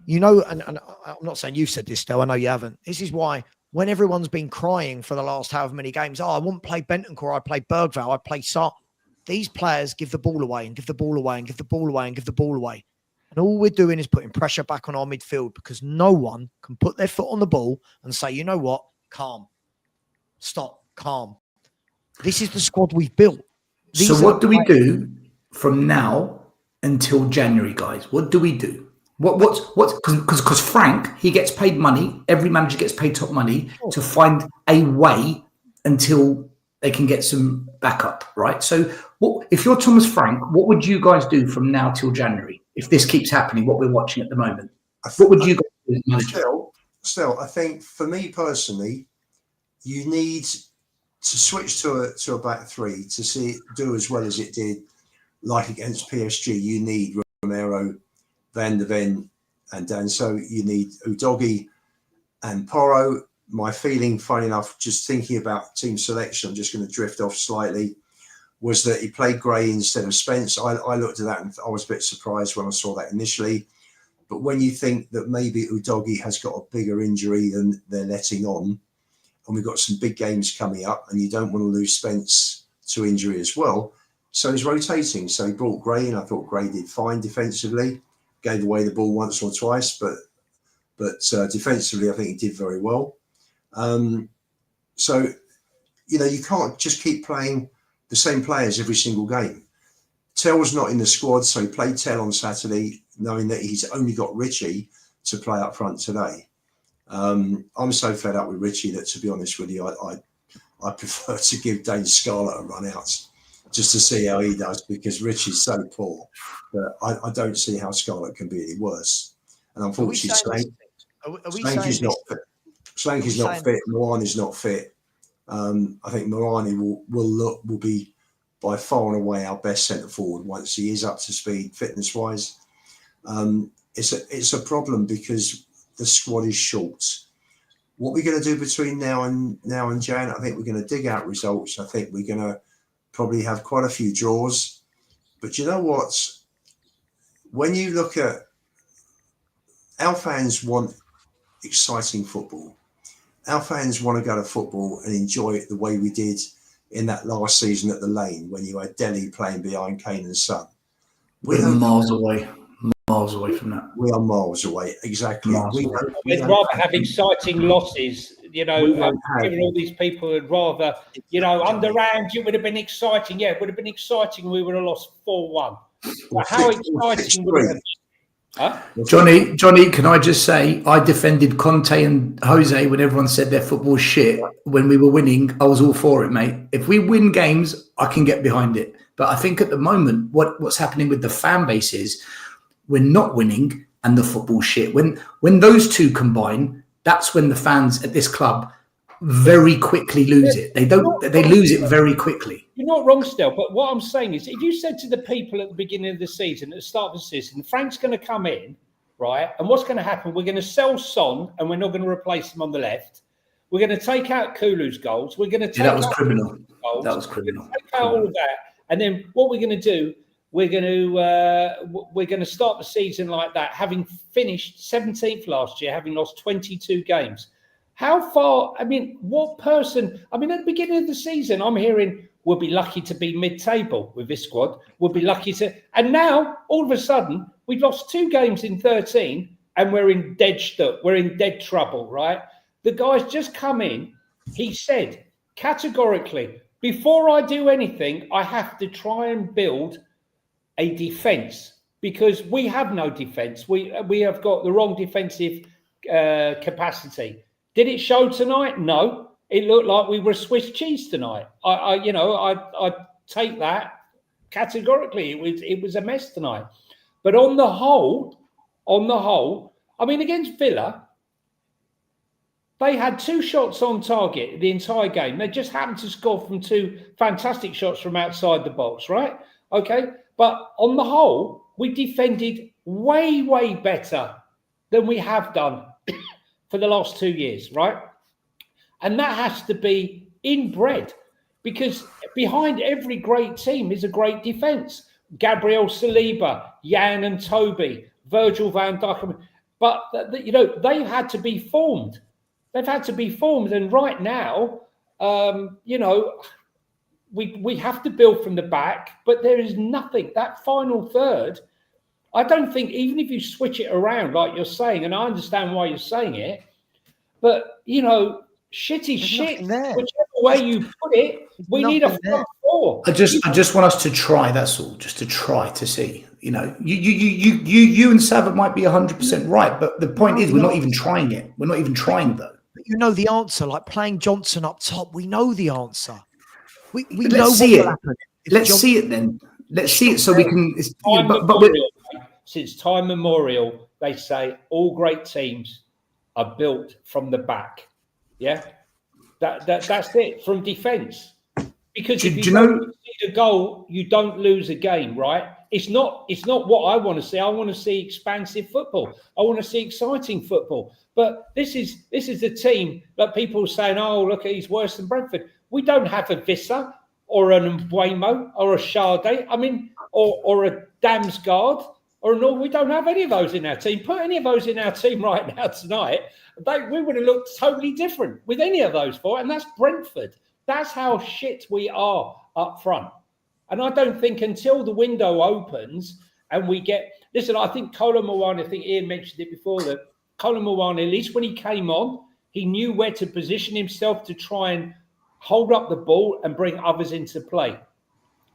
and I'm not saying you've said this still, I know you haven't. This is why when everyone's been crying for the last however many games, I wouldn't play Bentancur, I play Bergvall, I play Sarr. These players give the ball away and give the ball away and give the ball away and give the ball away. And all we're doing is putting pressure back on our midfield because no one can put their foot on the ball and say, you know what, calm, stop, calm. This is the squad we've built. So what do we do from now until January, guys? What do we do? Because Frank, he gets paid money. Every manager gets paid top money to find a way until they can get some backup, right? So if you're Thomas Frank, what would you guys do from now till January? If this keeps happening, what we're watching at the moment, what would you guys do as manager? Still, I think for me personally, you need to switch to a back three to see it do as well as it did, like against PSG. You need Romero, Van de Ven, and Danso. You need Udogie and Porro. My feeling, funny enough, just thinking about team selection, I'm just going to drift off slightly, was that he played Gray instead of Spence. I looked at that and I was a bit surprised when I saw that initially. But when you think that maybe Udogie has got a bigger injury than they're letting on, and we've got some big games coming up, and you don't want to lose Spence to injury as well. So he's rotating. So he brought Gray in. I thought Gray did fine defensively, gave away the ball once or twice, but defensively, I think he did very well. So, you can't just keep playing the same players every single game. Tell's not in the squad, so he played Tell on Saturday, knowing that he's only got Richie to play up front today. I'm so fed up with Richie that, to be honest with you, I prefer to give Dane Scarlett a run out just to see how he does, because Richie's so poor that I don't see how Scarlett can be any worse. And unfortunately, Slanky's not fit. Slanky's not fit. Moani's not fit. I think Moani will be by far and away our best centre forward once he is up to speed fitness wise. It's a problem because the squad is short. What we're going to do between now and Jan, I think we're going to dig out results. I think we're going to probably have quite a few draws. But you know what? When you look at our fans want exciting football. Our fans want to go to football and enjoy it the way we did in that last season at the Lane when you had Delhi playing behind Kane and Son. We're miles away from that. We are miles away, exactly. We'd rather have exciting losses, given all these people would rather, underhand, it would have been exciting. Yeah, it would have been exciting. We would have lost 4-1. But how exciting would it have been? Huh? Johnny, can I just say, I defended Conte and Jose when everyone said their football shit. When we were winning, I was all for it, mate. If we win games, I can get behind it. But I think at the moment, what's happening with the fan base is we're not winning and the football shit. When those two combine, that's when the fans at this club very quickly lose it. They lose it very quickly. You're not wrong, still. But what I'm saying is, if you said to the people at the beginning of the season, at the start of the season, Frank's going to come in, right? And what's going to happen? We're going to sell Son, and we're not going to replace him on the left. We're going to take out Kulu's goals. We're going to take that was criminal. Goals. That was criminal. Take out all of that, And then what we're going to do, we're going to start the season like that, having finished 17th last year, having lost 22 games. How far? I mean, what person? I mean, at the beginning of the season, I'm hearing we'll be lucky to be mid-table with this squad. We'll be lucky to, and now all of a sudden we've lost 2 games in 13, and we're in dead trouble, right? The guy's just come in. He said categorically, before I do anything, I have to try and build a defence, because we have no defence. We have got the wrong defensive capacity. Did it show tonight? No. It looked like we were Swiss cheese tonight. I take that categorically. It was a mess tonight. But on the whole, I mean, against Villa, they had 2 shots on target the entire game. They just happened to score from 2 fantastic shots from outside the box, right? Okay. But on the whole, we defended way, way better than we have done for the last 2 years, right? And that has to be inbred, because behind every great team is a great defence. Gabriel Saliba, Jan and Toby, Virgil van Dijk. But, they've had to be formed. They've had to be formed. And right now, we have to build from the back, but there is nothing. That final third, I don't think, even if you switch it around like you're saying, and I understand why you're saying it, but, shitty shit, whichever way you put it, we need a front 4. I just want us to try. That's all. Just to try to see. You and Sabat might be 100% right, but the point is, we're not even trying it. We're not even trying, though. But you know the answer. Like playing Johnson up top, we know the answer. We Let's know see what will it. happen. Let's see it then. Let's see it so we can. Since time memorial, they say all great teams are built from the back. Yeah, that's it, from defence. Because if you don't concede a goal, you don't lose a game, right? It's not what I want to see. I want to see expansive football. I want to see exciting football. But this is the team that people are saying, oh, look, he's worse than Brentford. We don't have a Vissa or an Mbuemo or a Sade. I mean, or a Damsgaard or an. We don't have any of those in our team. Put any of those in our team right now tonight, we would have looked totally different with any of those 4. And that's Brentford. That's how shit we are up front. And I don't think until the window opens and we get... Listen, I think Kolo Muani, I think Ian mentioned it before, that Kolo Muani, at least when he came on, he knew where to position himself to try and hold up the ball and bring others into play.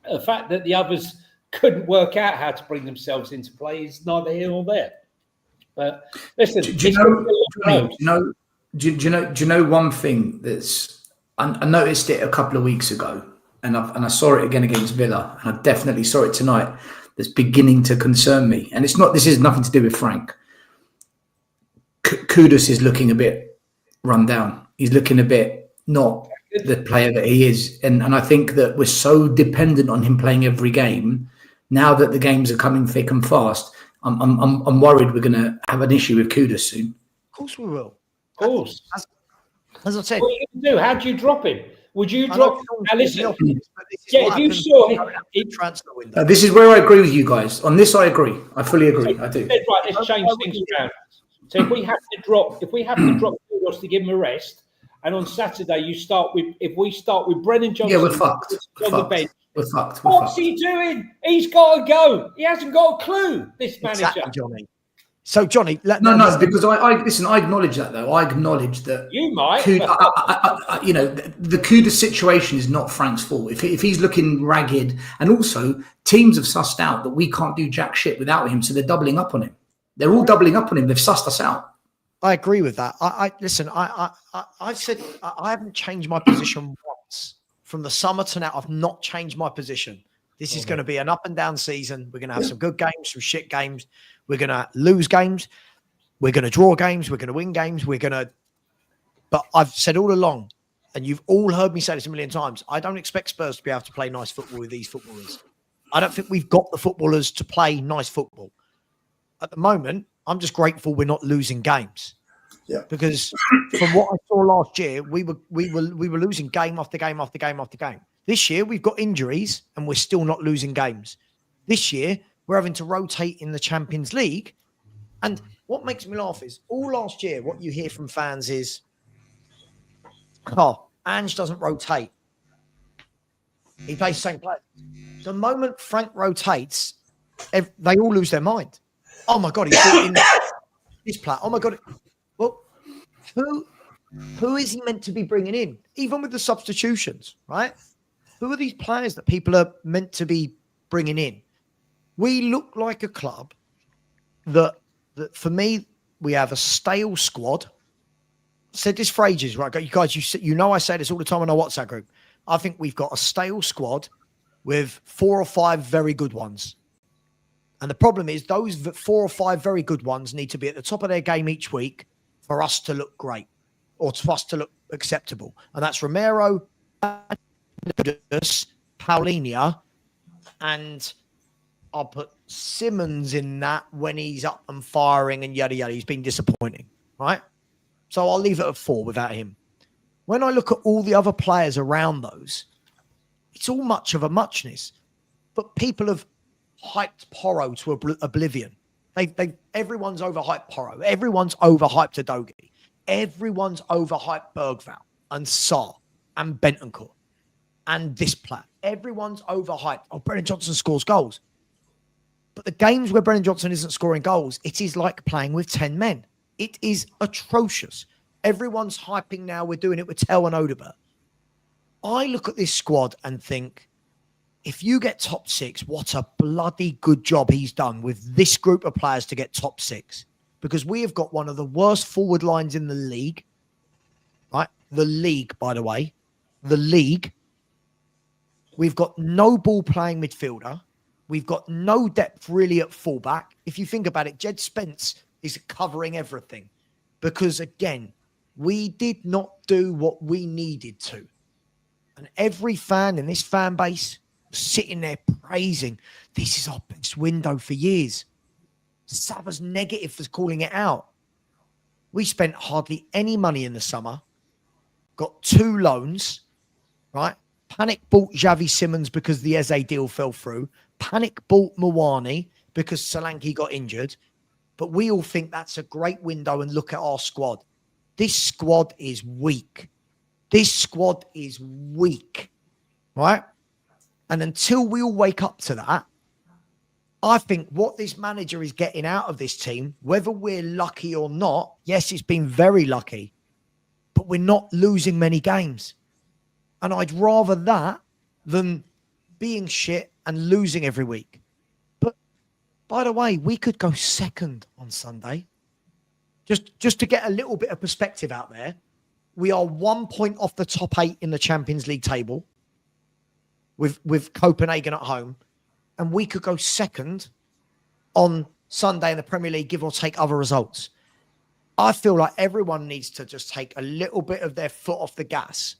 The fact that the others couldn't work out how to bring themselves into play is neither here nor there. But listen, do you know one thing that's... I noticed it a couple of weeks ago, and I saw it again against Villa, and I definitely saw it tonight. That's beginning to concern me, and it's not. This is nothing to do with Frank. Kudus is looking a bit run down. He's looking a bit not the player that he is, and I think that we're so dependent on him playing every game. Now that the games are coming thick and fast, I'm worried we're going to have an issue with Kudus soon. Of course we will. Of course. As I said, what are you going to do? How do you drop him? Would you drop? Now listen, if you saw transfer window. This is where I agree with you guys. On this, I agree. I fully agree. I do. Right, let's change things around. So if we have to drop Kudus to give him a rest, and on Saturday if we start with Brennan Johnson, yeah, we're fucked. On the bench. We're fucked. What's he doing? He's got to go. He hasn't got a clue. This manager, exactly, Johnny. So, Johnny, no, because I listen. I acknowledge that, though. I acknowledge that you might. The Kudus situation is not Frank's fault. If he's looking ragged, and also teams have sussed out that we can't do jack shit without him, so they're doubling up on him. They're all doubling up on him. They've sussed us out. I agree with that. Listen. I said I haven't changed my position once from the summer to now. I've not changed my position. This is going to be an up and down season. We're going to have some good games, some shit games. We're going to lose games. We're going to draw games. We're going to win games. But I've said all along, and you've all heard me say this a million times, I don't expect Spurs to be able to play nice football with these footballers. I don't think we've got the footballers to play nice football. At the moment, I'm just grateful we're not losing games. Yeah. Because from what I saw last year, we were losing game after game after game after game. This year, we've got injuries and we're still not losing games. This year, we're having to rotate in the Champions League. And what makes me laugh is all last year, what you hear from fans is, oh, Ange doesn't rotate. He plays the same players. The moment Frank rotates, they all lose their mind. Oh my God, he's brought in this player. Oh my God. Well, who is he meant to be bringing in? Even with the substitutions, right? Who are these players that people are meant to be bringing in? We look like a club that for me, we have a stale squad. Said this for ages, right? You guys, you know I say this all the time in our WhatsApp group. I think we've got a stale squad with 4 or 5 very good ones. And the problem is those 4 or 5 very good ones need to be at the top of their game each week for us to look great or for us to look acceptable. And that's Romero, Paulinho, and I'll put Simmons in that when he's up and firing and yada, yada. He's been disappointing, right? So I'll leave it at 4 without him. When I look at all the other players around those, it's all much of a muchness. But people have hyped Porro to oblivion. Everyone's overhyped Porro. Everyone's overhyped Adogi. Everyone's overhyped Bergvall and Sarr and Bentancur and this player. Everyone's overhyped. Oh, Brennan Johnson scores goals. But the games where Brennan Johnson isn't scoring goals, it is like playing with 10 men. It is atrocious. Everyone's hyping now. We're doing it with Tel and Odegaard. I look at this squad and think, if you get top 6, what a bloody good job he's done with this group of players to get top 6. Because we have got one of the worst forward lines in the league. Right? The league, by the way. The league. We've got no ball playing midfielder. We've got no depth really at fullback. If you think about it, Jed Spence is covering everything. Because, again, we did not do what we needed to. And every fan in this fan base was sitting there praising, this is our best window for years. Sava's negative for calling it out. We spent hardly any money in the summer, got 2 loans, right? Panic bought Xavi Simmons because the Eze deal fell through. Panic bought Mawani because Solanke got injured. But we all think that's a great window and look at our squad. This squad is weak. This squad is weak, right? And until we all wake up to that, I think what this manager is getting out of this team, whether we're lucky or not, yes, it's been very lucky, but we're not losing many games. And I'd rather that than being shit and losing every week. But by the way, we could go second on Sunday. Just to get a little bit of perspective out there, we are 1 point off the top 8 in the Champions League table with Copenhagen at home. And we could go second on Sunday in the Premier League, give or take other results. I feel like everyone needs to just take a little bit of their foot off the gas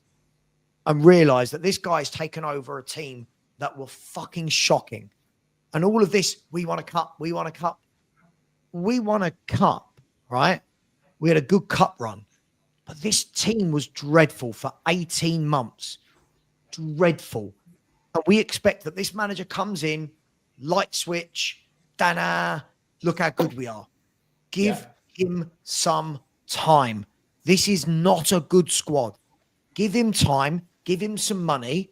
and realise that this guy's taken over a team that were fucking shocking. And all of this, we want a cup, we want a cup. We won a cup, right? We had a good cup run. But this team was dreadful for 18 months. Dreadful. And we expect that this manager comes in, light switch, Dana, look how good we are. Give him some time. This is not a good squad. Give him time. Give him some money.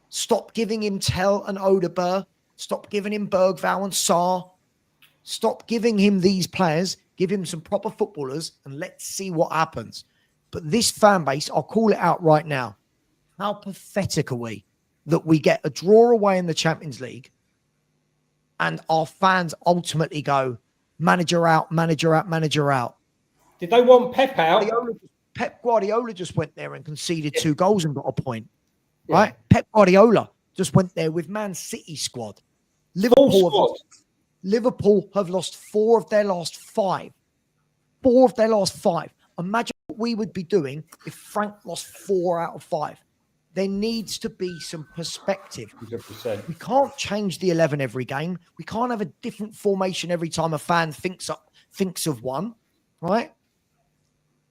Stop giving him Tel and Odegaard. Stop giving him Bergvall and Sarr. Stop giving him these players. Give him some proper footballers and let's see what happens. But this fan base, I'll call it out right now. How pathetic are we that we get a draw away in the Champions League and our fans ultimately go, manager out, manager out, manager out. Did they want Pep out? Pep Guardiola just went there and conceded 2 goals and got a point. Yeah. Right? Pep Guardiola just went there with Man City squad. Liverpool have lost 4 of their last 5. 4 of their last 5. Imagine what we would be doing if Frank lost 4 out of 5. There needs to be some perspective. 100%. We can't change the 11 every game. We can't have a different formation every time a fan thinks of one, right?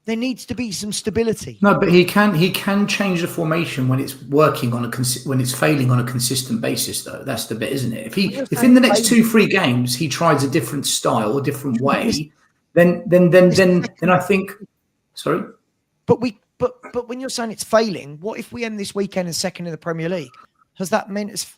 There needs to be some stability. No, but he can change the formation when it's working on when it's failing on a consistent basis, though. That's the bit, isn't it? If in the next 2-3 games he tries a different style, a different way, then I think. Sorry, but when you're saying it's failing, what if we end this weekend in second in the Premier League? Has that meant it's,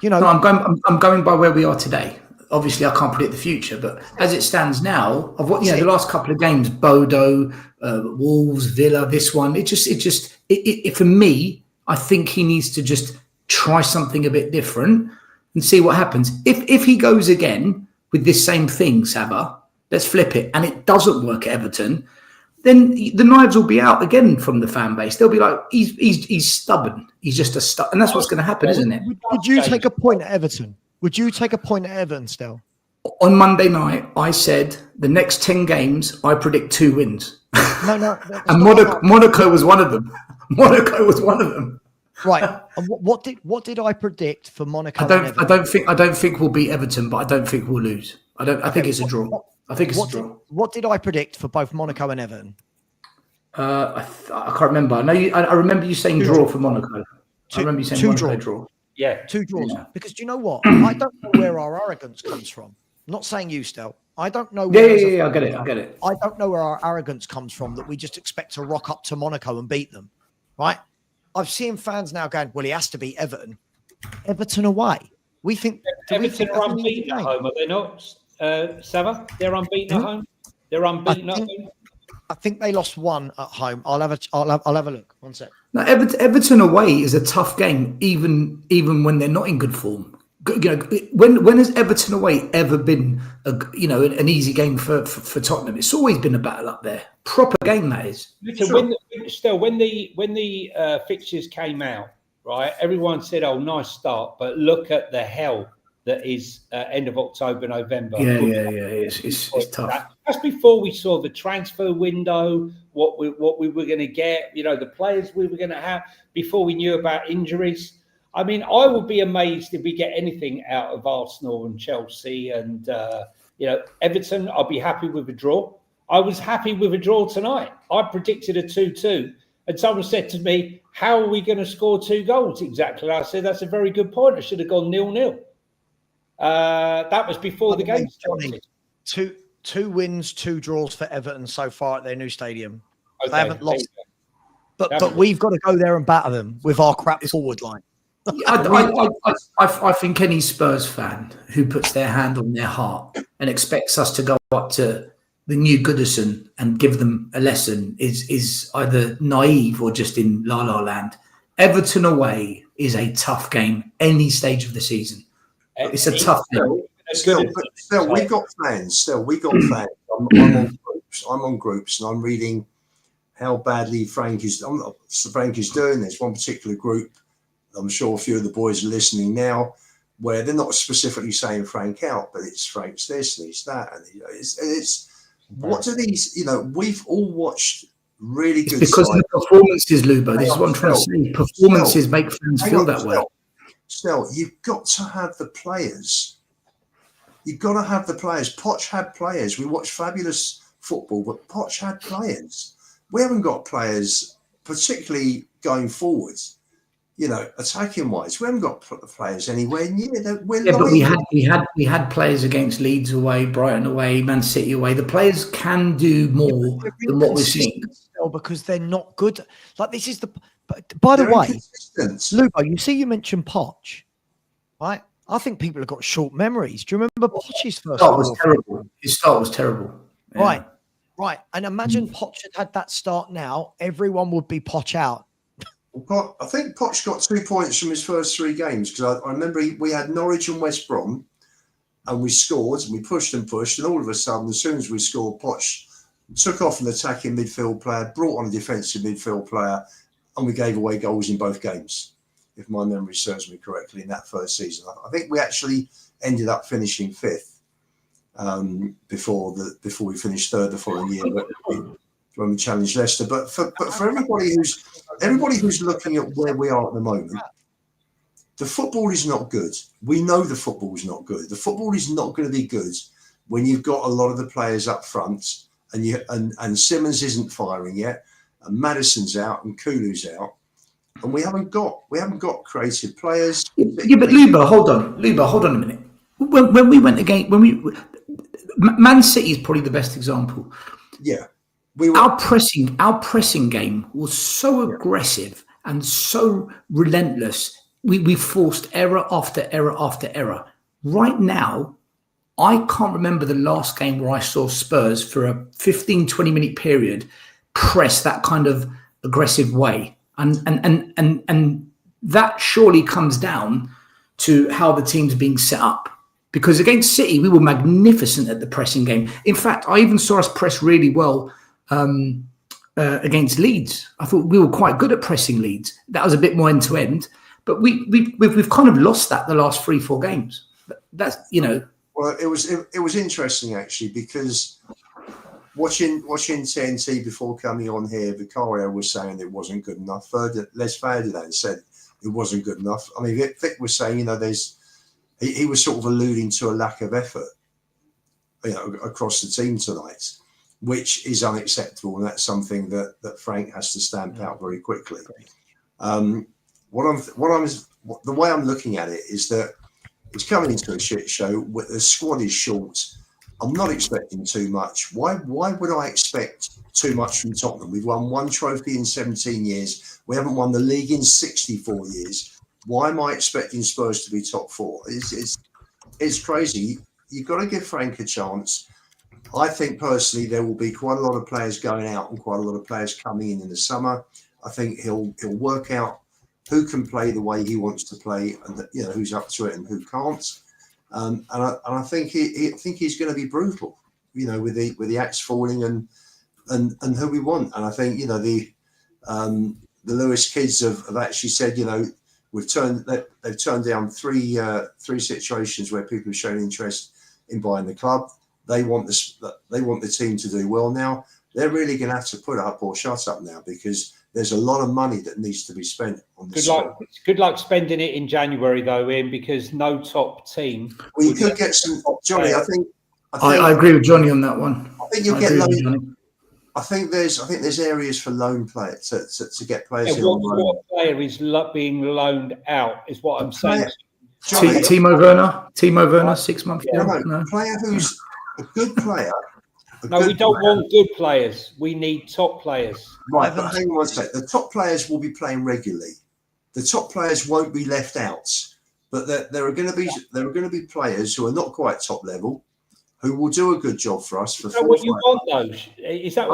No, I'm going by where we are today. Obviously, I can't predict the future, but as it stands now, of what the last couple of games, Bodo, Wolves, Villa, this one, it for me, I think he needs to just try something a bit different and see what happens. If he goes again with this same thing, Saba, let's flip it, and it doesn't work at Everton, then the knives will be out again from the fan base. They'll be like, he's stubborn. He's just a stubborn, and that's what's going to happen, isn't it? Would you take a point at Everton? Would you take a point at Everton still? On Monday night, I said the next 10 games, I predict 2 wins. No. And Monaco was one of them. Monaco was one of them. Right. And what did I predict for Monaco? I don't think we'll beat Everton, but I don't think we'll lose. I think it's a draw. I think it's a draw. What did I predict for both Monaco and Everton? I can't remember. I remember you saying draw for Monaco. I remember you saying Monaco draw. Yeah. 2 draws. Yeah. Because do you know what? I don't know where our arrogance comes from. I'm not saying you, Stel. I don't know. Yeah, I get it. I don't know where our arrogance comes from that we just expect to rock up to Monaco and beat them, right? I've seen fans now going, well, he has to beat Everton. Everton away. We think... Everton are unbeaten at home, are they not, Sava? They're unbeaten at home? They're unbeaten at home? I think they lost 1 at home. I'll have a look. 1 sec. Now, Everton away is a tough game, even when they're not in good form. When has Everton away ever been an easy game for Tottenham? It's always been a battle up there. Proper game, that is. Listen, when the fixtures came out, right? Everyone said, "Oh, nice start," but look at the hell that is end of October, November. Yeah. It's tough. That's before we saw the transfer window, what we were going to get, the players we were going to have, before we knew about injuries. I mean, I would be amazed if we get anything out of Arsenal and Chelsea and, Everton. I'll be happy with a draw. I was happy with a draw tonight. I predicted a 2-2. And someone said to me, how are we going to score 2 goals exactly? I said, that's a very good point. I should have gone 0-0. That was before the game started. 2 wins, 2 draws for Everton so far at their new stadium. Okay, they haven't lost. But we've got to go there and batter them with our crap forward line. I think any Spurs fan who puts their hand on their heart and expects us to go up to the new Goodison and give them a lesson is either naive or just in La La Land. Everton away is a tough game any stage of the season. It's a tough game. Still, we got fans. I'm on groups, and I'm reading how badly Frank is doing. There's one particular group. I'm sure a few of the boys are listening now, where they're not specifically saying Frank out, but it's Frank's this and it's that, and it's what do these? We've all watched really good. It's because of the performances, Lubo. This is what I'm trying to say. Performances make fans feel that way. Still, you've got to have the players. You've got to have the players. Poch had players. We watched fabulous football, but Poch had players. We haven't got players, particularly going forwards. Attacking wise, we haven't got players anywhere near. But we had players against Leeds away, Brighton away, Man City away. The players can do more than what we're seeing. Because they're not good. Like this is the. By the way, Lubo, you mentioned Poch, right? I think people have got short memories. Do you remember Poch's first? His start was terrible. Yeah. Right. And imagine Poch had that start now. Everyone would be Poch out. I think Poch got 2 points from his first 3 games because I remember we had Norwich and West Brom, and we scored and we pushed, and all of a sudden, as soon as we scored, Poch took off an attacking midfield player, brought on a defensive midfield player, and we gave away goals in both games, if my memory serves me correctly, in that first season. I think we actually ended up finishing 5th before we finished 3rd the following year when we challenged Leicester. But for everybody who's looking at where we are at the moment, the football is not good. We know the football is not good. The football is not going to be good when you've got a lot of the players up front and Simmons isn't firing yet, and Madison's out, and Kulu's out, and we haven't got creative players. Yeah, but Luba, hold on a minute. When we went again, Man City is probably the best example. Yeah, our pressing game was so aggressive and so relentless. We forced error after error after error. Right now, I can't remember the last game where I saw Spurs for a 15-20 minute period press that kind of aggressive way. And that surely comes down to how the team's being set up. Because against City, we were magnificent at the pressing game. In fact, I even saw us press really well against Leeds. I thought we were quite good at pressing Leeds. That was a bit more end-to-end. But we've kind of lost that the last 3-4 games. That's, Well, it was interesting actually, because watching TNT before coming on here, Vicario was saying it wasn't good enough. Les Ferdinand said it wasn't good enough. I mean, Vic was saying, he was sort of alluding to a lack of effort, across the team tonight, which is unacceptable, and that's something that Frank has to stamp out very quickly. The way I'm looking at it is that it's coming into a shit show. The squad is short. I'm not expecting too much. Why would I expect too much from Tottenham? We've won one trophy in 17 years. We haven't won the league in 64 years. Why am I expecting Spurs to be top four? It's crazy. You've got to give Frank a chance. I think personally there will be quite a lot of players going out and quite a lot of players coming in the summer. I think he'll work out who can play the way he wants to play, and who's up to it and who can't. And I think he's going to be brutal, with the axe falling and who we want. And I think the Lewis kids have actually said they've turned down three situations where people have shown interest in buying the club. They want the team to do well now. They're really going to have to put up or shut up now, because there's a lot of money that needs to be spent on this. Good luck spending it in January, though, Ian, because no top team. Well, you could get some, Johnny. I agree with Johnny on that one. I think you'll get loan. I think there's areas for loan players to get players. Yeah, what player is being loaned out is what I'm saying. Timo Werner, 6 months. No, player who's a good player. We don't want good players. We need top players. Right, but hang on one sec. The top players will be playing regularly. The top players won't be left out. But there are going to be players who are not quite top level, who will do a good job for us. For what you want, though, is that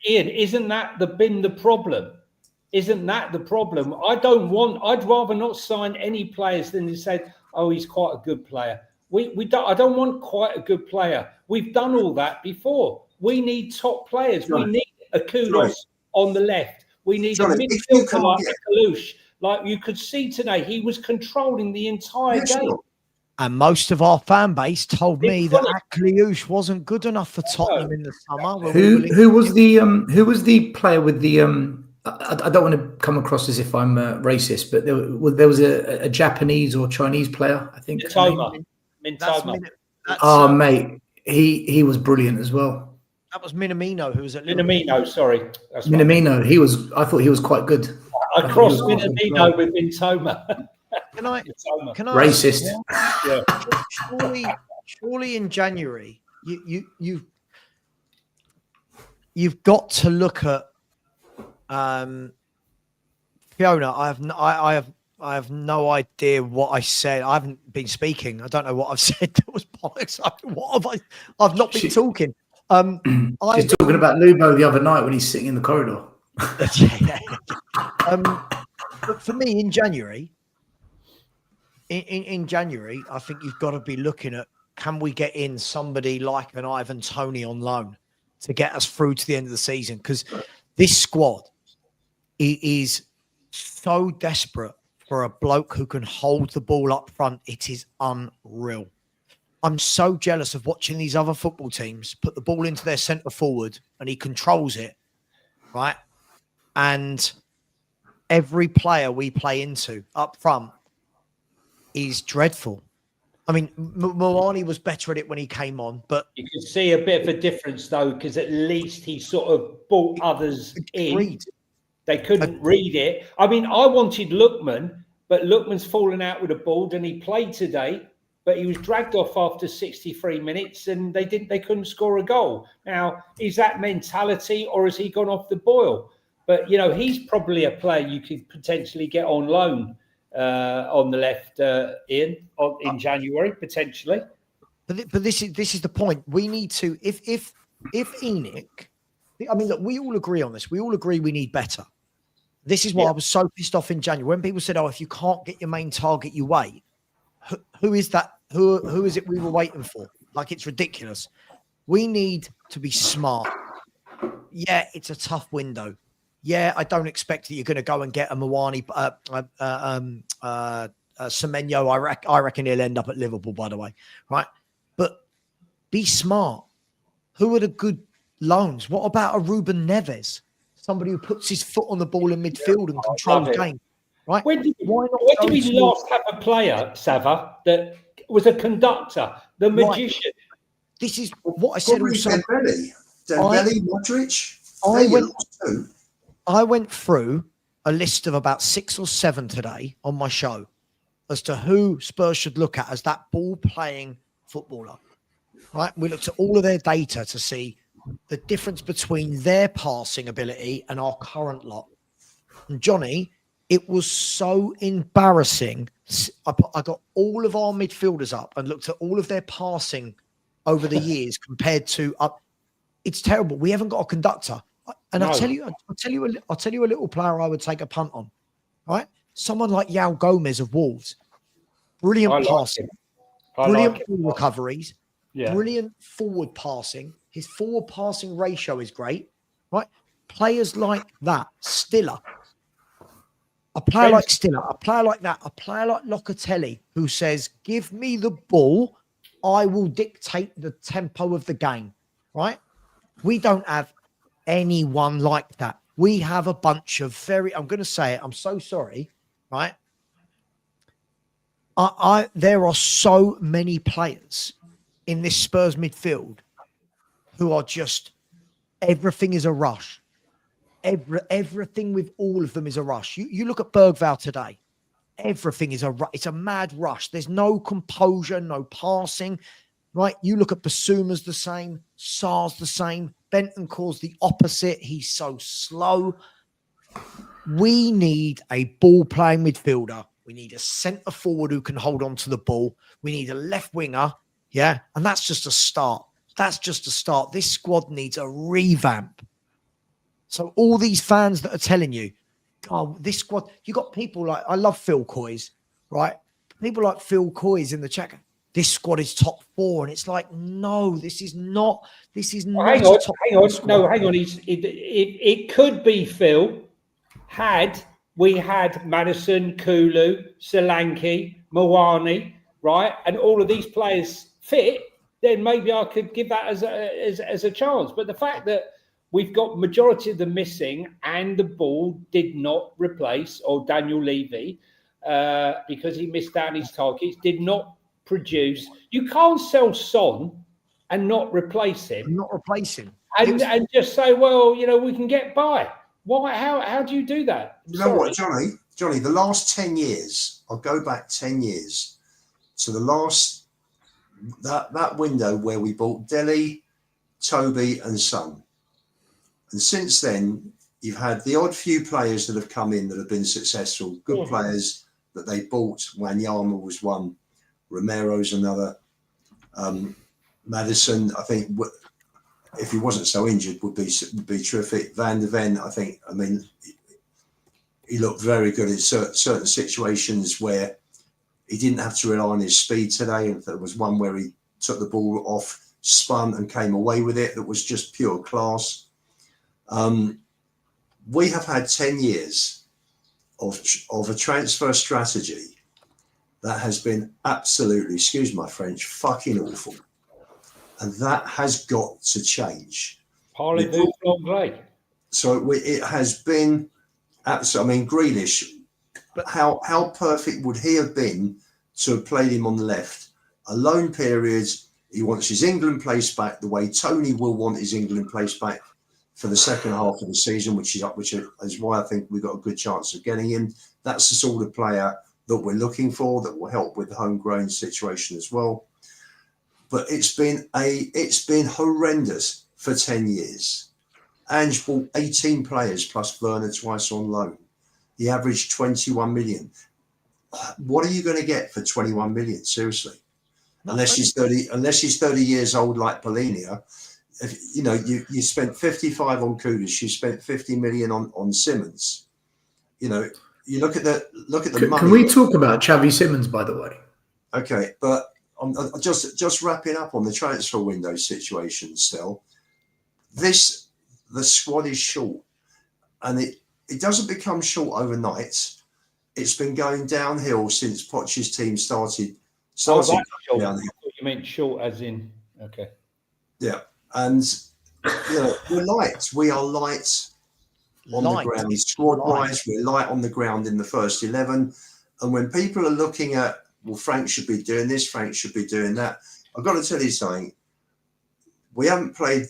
Ian? Isn't that been the problem? Isn't that the problem? I'd rather not sign any players than to say, "Oh, he's quite a good player." I don't want quite a good player. We've done all that before. We need top players. We need a Kudos on the left. We need a midfielder like Kalush. Like you could see today, he was controlling the entire game. And most of our fan base told me that Akliouche wasn't good enough for Tottenham in the summer. Who was the player with the I don't want to come across as if I'm racist, but there was a Japanese or Chinese player, I think. Mintoma. Mate, he was brilliant as well. That was Minamino who was at Minamino. Sorry, Minamino. I thought he was quite good. I crossed Minamino with Mintoma. Can I racist? Yeah. Surely in January, you've got to look at Fiona. I have no idea what I said. I haven't been speaking. I don't know what I've said. That was bollocks. I've not been talking. She's talking about Lubo the other night when he's sitting in the corridor. But for me, in January, in January, I think you've got to be looking at, can we get in somebody like an Ivan Toney on loan to get us through to the end of the season? Because this squad is so desperate for a bloke who can hold the ball up front. It is unreal. I'm so jealous of watching these other football teams put the ball into their centre forward and he controls it, right? And every player we play into up front is dreadful. I mean, Moani was better at it when he came on, but you can see a bit of a difference though, because at least he sort of brought others in. They couldn't read it. I mean, I wanted Lookman, but Lookman's fallen out with the ball, and he played today, but he was dragged off after 63 minutes, and they couldn't score a goal. Now, is that mentality, or has he gone off the boil? But you know, he's probably a player you could potentially get on loan on the left, in January potentially. But this is the point. We need to if Enoch, I mean, look, we all agree on this. We all agree we need better. This is why I was so pissed off in January when people said, "Oh, if you can't get your main target, you wait." Who is that? Who is it we were waiting for? Like, it's ridiculous. We need to be smart. Yeah, it's a tough window. Yeah, I don't expect that you're going to go and get a Moani, Semenyo. I reckon he'll end up at Liverpool, by the way, right? But be smart. Who are the good loans? What about a Ruben Neves? Somebody who puts his foot on the ball in midfield and controls the game, right? When did we last have a player, Sava, that was a conductor, the magician? Right. This is what I said. Dembele, Modric. I went through a list of about 6 or 7 today on my show as to who Spurs should look at as that ball-playing footballer. Right? We looked at all of their data to see the difference between their passing ability and our current lot. And Johnny, it was so embarrassing. I got all of our midfielders up and looked at all of their passing over the years compared to it's terrible. We haven't got a conductor. And I'll tell you a little player I would take a punt on. Right? Someone like Yao Gomez of Wolves. Brilliant passing. Brilliant recoveries. Yeah. Brilliant forward passing. His forward passing ratio is great, right? Players like that, Stiller, a player like Stiller, a player like that, a player like Locatelli, who says, "Give me the ball, I will dictate the tempo of the game," right? We don't have anyone like that. We have a bunch of I'm going to say it, I'm so sorry, right? There are so many players in this Spurs midfield who are just, everything is a rush. Everything with all of them is a rush. You look at Bergvall today. Everything is it's a mad rush. There's no composure, no passing, right? You look at Basuma's the same, Sarr's the same, Bentancur's the opposite. He's so slow. We need a ball-playing midfielder. We need a centre forward who can hold on to the ball. We need a left winger. Yeah. And that's just a start. That's just a start. This squad needs a revamp. So all these fans that are telling you, oh, this squad, you got people like, I love Phil COYS, right? People like Phil COYS in the chat. This squad is top 4. And it's like, no, this is not. Hang on. It could be, Phil, had we had Madison, Kulu, Solanke, Moani, right? And all of these players fit, then maybe I could give that as a chance. But the fact that we've got majority of them missing and the ball did not replace, or Daniel Levy, because he missed down his targets, did not produce. You can't sell Son and not replace him. And just say, well, you know, we can get by. Why? How do you do that? You know what, Johnny, the last 10 years, I'll go back 10 years to the last, that window where we bought Dele, Toby and Son. And since then, you've had the odd few players that have come in that have been successful, good players that they bought. Wanyama was one, Romero's another, Madison, I think, if he wasn't so injured, would be terrific. Van der Ven, I mean, he looked very good in certain situations where he didn't have to rely on his speed today. And there was one where he took the ball off, spun and came away with it. That was just pure class. We have had 10 years of a transfer strategy that has been absolutely, excuse my French, fucking awful. And that has got to change. So it has been, absolutely, I mean, Grealish, but how perfect would he have been to have played him on the left a loan period. He wants his England place back the way Tony will want his England place back for the second half of the season, which is why I think we've got a good chance of getting him. That's the sort of player that we're looking for that will help with the homegrown situation as well. But it's been horrendous for 10 years. Ange bought 18 players plus Werner twice on loan. He averaged 21 million. What are you going to get for 21 million? Seriously, unless he's 30 years old like Polinia. If, you spent 55 on Kudus, you spent 50 million on Simmons. You look at the money. Can we talk about Xavi Simmons, by the way? Okay, but I'm just wrapping up on the transfer window situation still. The squad is short, and it doesn't become short overnight. It's been going downhill since Poch's team started downhill. You meant short as in, okay. Yeah, and we're light. We are light on the ground. Squad-wise, we're light on the ground in the first 11. And when people are looking at, well, Frank should be doing this, Frank should be doing that, I've got to tell you something. We haven't played.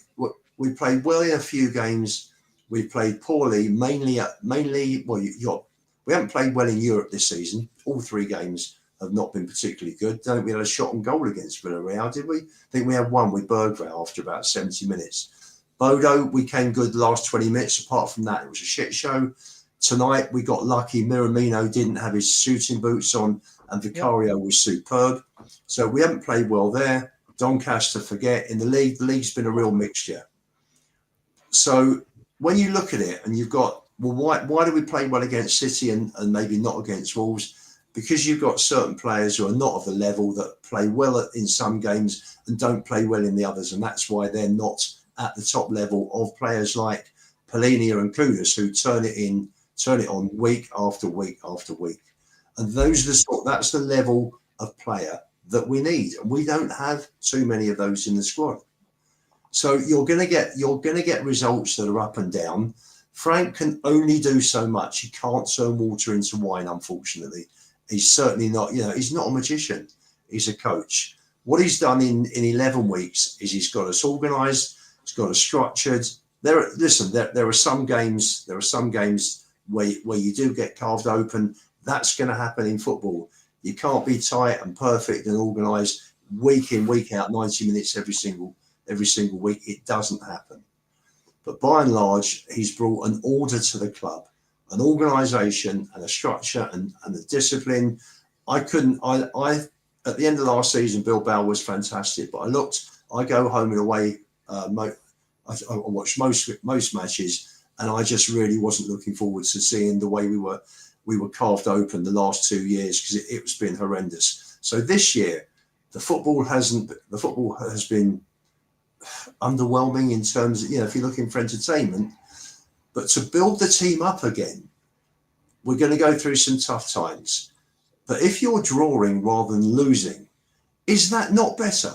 We played well in a few games. We played poorly, mainly. We haven't played well in Europe this season. All 3 games have not been particularly good. Don't think we had a shot on goal against Villarreal, did we? I think we had one with Bergvall after about 70 minutes. Bodo, we came good the last 20 minutes. Apart from that, it was a shit show. Tonight, we got lucky. Miramino didn't have his shooting boots on, and Vicario was superb. So we haven't played well there. Doncaster, forget. In the league's been a real mixture. So when you look at it and you've got, well, why do we play well against City and maybe not against Wolves? Because you've got certain players who are not of the level that play well in some games and don't play well in the others. And that's why they're not at the top level of players like Polinia and Kudus, who turn it on week after week after week. And that's the level of player that we need. And we don't have too many of those in the squad. So you're going to get results that are up and down. Frank can only do so much. He can't turn water into wine, unfortunately. He's certainly not, he's not a magician. He's a coach. What he's done in 11 weeks is he's got us organised. He's got us structured. There are some games where you do get carved open. That's going to happen in football. You can't be tight and perfect and organised week in, week out, 90 minutes every single week. It doesn't happen. But by and large, he's brought an order to the club, an organisation and a structure and a discipline. At the end of last season, Bilbao was fantastic, but I go home and away. I watch most matches, and I just really wasn't looking forward to seeing the way we were carved open the last 2 years, because it's been horrendous. So this year, the football has been underwhelming in terms of, if you're looking for entertainment. But to build the team up again, we're going to go through some tough times. But if you're drawing rather than losing, is that not better?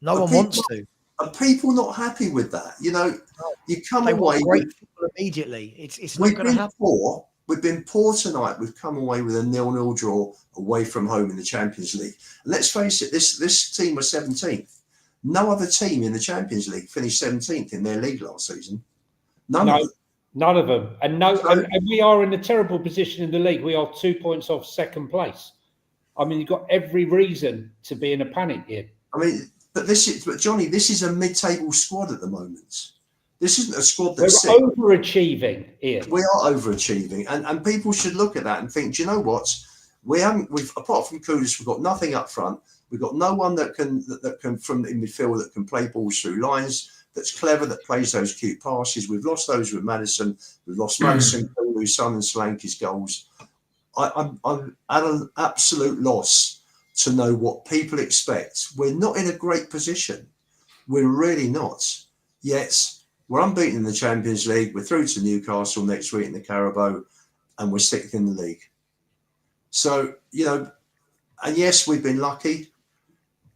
No one wants to. Are people not happy with that? You come away with immediately. It's not going to happen. We've been poor tonight. We've come away with a 0-0 draw away from home in the Champions League. And let's face it, this team was 17th. No other team in the Champions League finished 17th in their league last season. None of them. And we are in a terrible position in the league. We are 2 points off second place. I mean, you've got every reason to be in a panic here. I mean, but Johnny, this is a mid-table squad at the moment. This isn't a squad that's We're overachieving here. We are overachieving, and people should look at that and think, do you know what? We've apart from Kudus, we've got nothing up front. We've got no one that can from in midfield that can play balls through lines, that's clever, that plays those cute passes. We've lost those with Madison. We've lost Madison, Kulu's son, and Solanke's goals. I'm at an absolute loss to know what people expect. We're not in a great position. We're really not. Yet we're unbeaten in the Champions League. We're through to Newcastle next week in the Carabao, and we're 6th in the league. So, and yes, we've been lucky.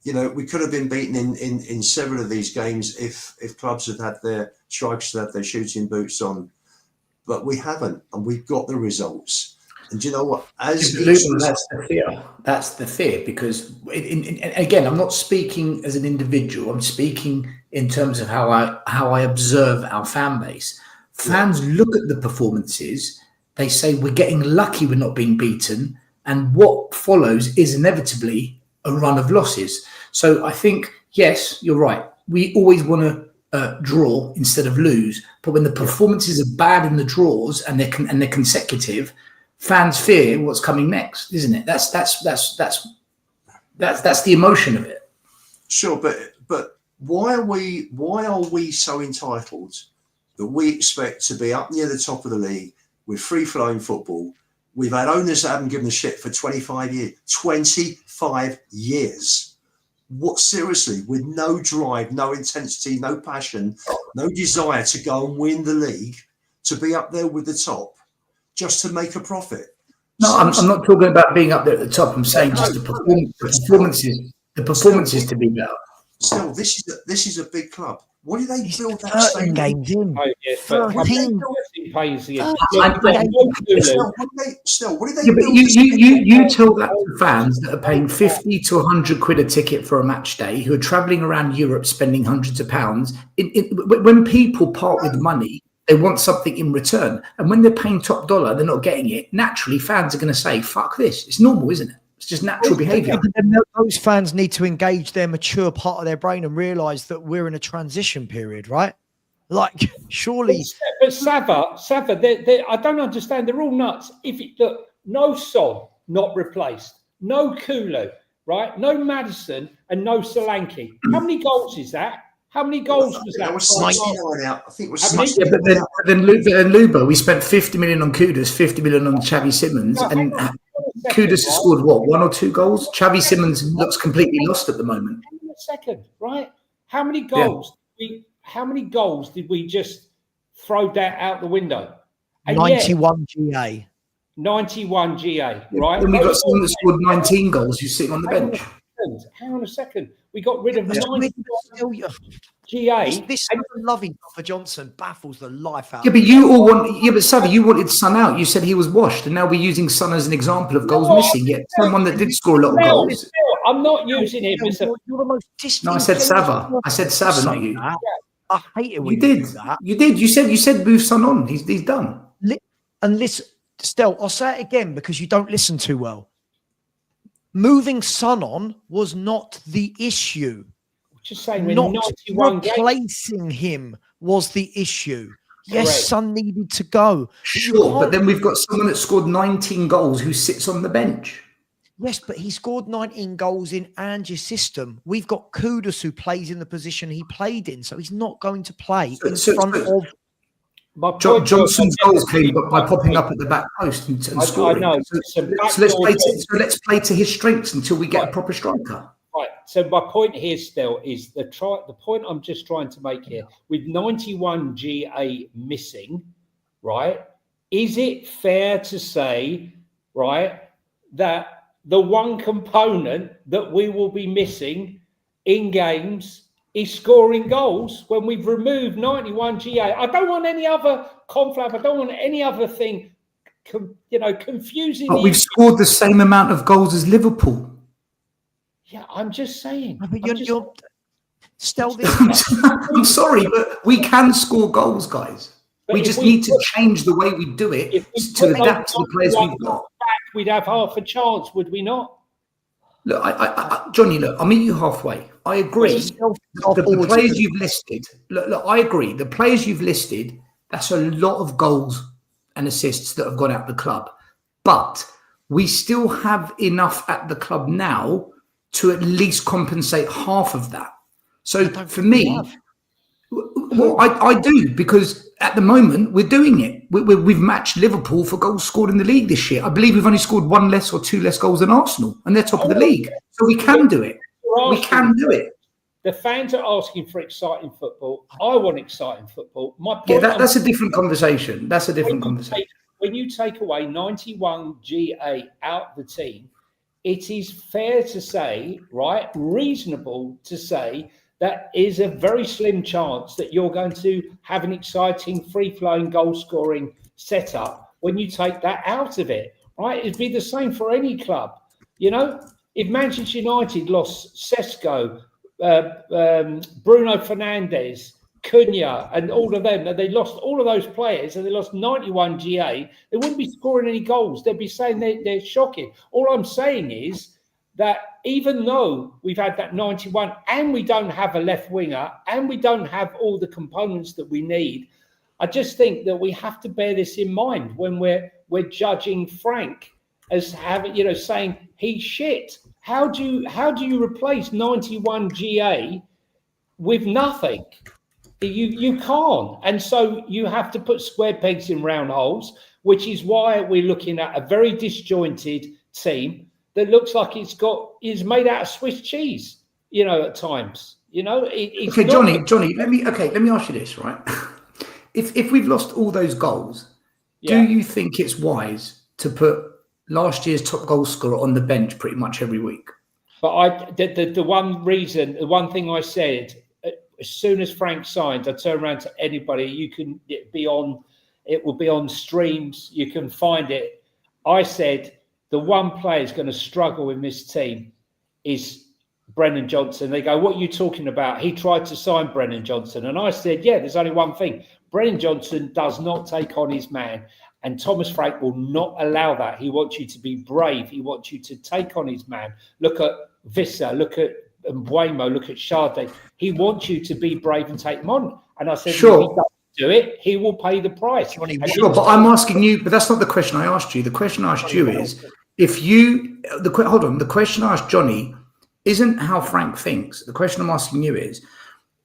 We could have been beaten in several of these games if clubs had their strikers had their shooting boots on, but we haven't, and we've got the results. And do you know what? As Luton, that's the fear. That's the fear, because again, I'm not speaking as an individual. I'm speaking in terms of how I observe our fan base. Fans look at the performances. They say we're getting lucky we're not being beaten, and what follows is inevitably a run of losses. So I think, yes, you're right. We always want to draw instead of lose, but when the performances are bad in the draws and they're consecutive, fans fear what's coming next, isn't it? That's the emotion of it. Sure, but why are we so entitled that we expect to be up near the top of the league with free-flowing football? We've had owners that haven't given a shit for 25 years. 25 years. What, seriously, with no drive, no intensity, no passion, no desire to go and win the league, to be up there with the top, just to make a profit? No, I'm not talking about being up there at the top. I'm saying just the performances to be better. Still, this is a big club. What do they build that stadium? games in. Oh, yeah, but 13. Still, what do they Yeah, but build? you tell that to fans that are paying 50 to 100 quid a ticket for a match day, who are travelling around Europe spending hundreds of pounds. When people part with money, they want something in return. And when they're paying top dollar, they're not getting it. Naturally, fans are going to say, fuck this. It's normal, isn't it? It's just natural behaviour. Those fans need to engage their mature part of their brain and realise that we're in a transition period, right? Like, surely. But Sava, I don't understand. They're all nuts. Look, no Son, not replaced. No Kulu, right? No Maddison and no Solanke. How many goals is that? How many goals was that? That was 99 out. I think it was. Yeah, but then Lubo, we spent 50 million on Kudus, 50 million on Xavi Simons, and Kudus has scored what, 1 or 2 goals? Xavi Simons looks completely lost at the moment. Hang on a second, right? How many goals? How many goals did we just throw that out the window? And 91 GA. 91 GA, right? Then we got someone that scored 19 goals who's sitting on the bench. Hang on a second. We got rid of 91 GA. This loving for Johnson baffles the life out. Yeah, but you all want. Yeah, but Savvy, you wanted Son out. You said he was washed, and now we're using Son as an example of goals missing. Yet someone that did score a lot of goals. I'm not using him. You're the most distant. No, I said Sava. I said Sava, not you. I hate it when you did. Do that. You did. You said move Son on. He's done. And listen, Stel, I'll say it again because you don't listen too well. Moving Son on was not the issue. Just saying, not replacing him was the issue. Correct. Yes, Son needed to go. Sure, but then we've got someone that scored 19 goals who sits on the bench. Yes, but he scored 19 goals in Angie's system. We've got Kudus who plays in the position he played in, so he's not going to play in front of. Johnson's goals came by popping up at the back post and scoring. I know. So let's play to his strengths until we get a proper striker. Right. So my point here still is the point I'm just trying to make here. With 91 GA missing, right? Is it fair to say, right, that the one component that we will be missing in games is scoring goals when we've removed 91 GA? I don't want any other conflab. I don't want any other thing, confusing. But we've scored the same amount of goals as Liverpool. Yeah, I'm just saying. You're still I'm sorry, but we can score goals, guys. But we just need to change the way we do it to adapt to the players we've got. We'd have half a chance, would we not? Look, Johnny, look, I'll meet you halfway. I agree. The players you've listed, look, I agree. The players you've listed, that's a lot of goals and assists that have gone out the club. But we still have enough at the club now to at least compensate half of that. So for me, well, I do, because at the moment we're doing it. We've matched Liverpool for goals scored in the league this year. I believe we've only scored 1 less or 2 less goals than Arsenal, and they're top of the league. So we can do it. We can do it. The fans are asking for exciting football. I want exciting football. My point that's a different conversation. That's a different conversation. When you take away 91 GA out the team, it is fair to say, right, reasonable to say, that is a very slim chance that you're going to have an exciting, free-flowing, goal-scoring setup when you take that out of it. right? It'd be the same for any club. You know, if Manchester United lost Sesko, Bruno Fernandes, Cunha, and all of them, and they lost all of those players, and they lost 91 GA, they wouldn't be scoring any goals. They'd be saying they're shocking. All I'm saying is that even though we've had that 91 and we don't have a left winger and we don't have all the components that we need, I just think that we have to bear this in mind when we're judging Frank as having, saying he's shit. How do you replace 91 GA with nothing? You can't. And so you have to put square pegs in round holes, which is why we're looking at a very disjointed team that looks like is made out of Swiss cheese, at times. It's okay, Johnny, let me ask you this, right? If we've lost all those goals, do you think it's wise to put last year's top goal scorer on the bench pretty much every week? But the one thing I said, as soon as Frank signs, I turn around to anybody, it will be on streams, you can find it. I said, the one player is going to struggle in this team is Brennan Johnson. They go, what are you talking about? He tried to sign Brennan Johnson. And I said, yeah, there's only one thing. Brennan Johnson does not take on his man. And Thomas Frank will not allow that. He wants you to be brave. He wants you to take on his man. Look at Visser, look at Mbuemo, look at Sade. He wants you to be brave and take him on. And I said, sure. If he doesn't do it, he will pay the price. Sure, but I'm asking you, but that's not the question I asked you. The question I asked you is, the question I asked Johnny isn't how Frank thinks. The question I'm asking you is,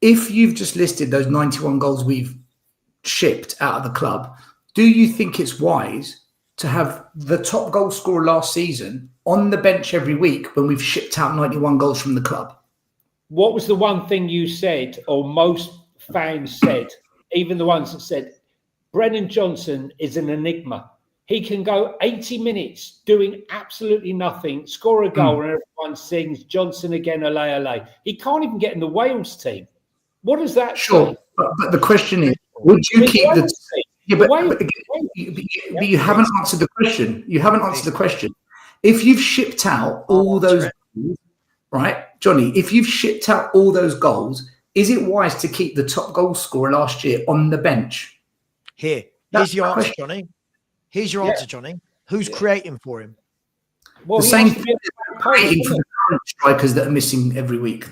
if you've just listed those 91 goals we've shipped out of the club, do you think it's wise to have the top goal scorer last season on the bench every week when we've shipped out 91 goals from the club? What was the one thing you said, or most fans said, even the ones that said, Brennan Johnson is an enigma. He can go 80 minutes doing absolutely nothing, score a goal, and everyone sings Johnson again, ole, ole. He can't even get in the Wales team. What does that say? But the question is, would you keep the... Yeah, but you haven't answered the question. You haven't answered the question. If you've shipped out all those goals, right, Johnny, if you've shipped out all those goals, is it wise to keep the top goal scorer last year on the bench? Here's your answer, Johnny. Here's your answer, Johnny. Who's creating for him? Well, the same thing creating for the current strikers that are missing every week.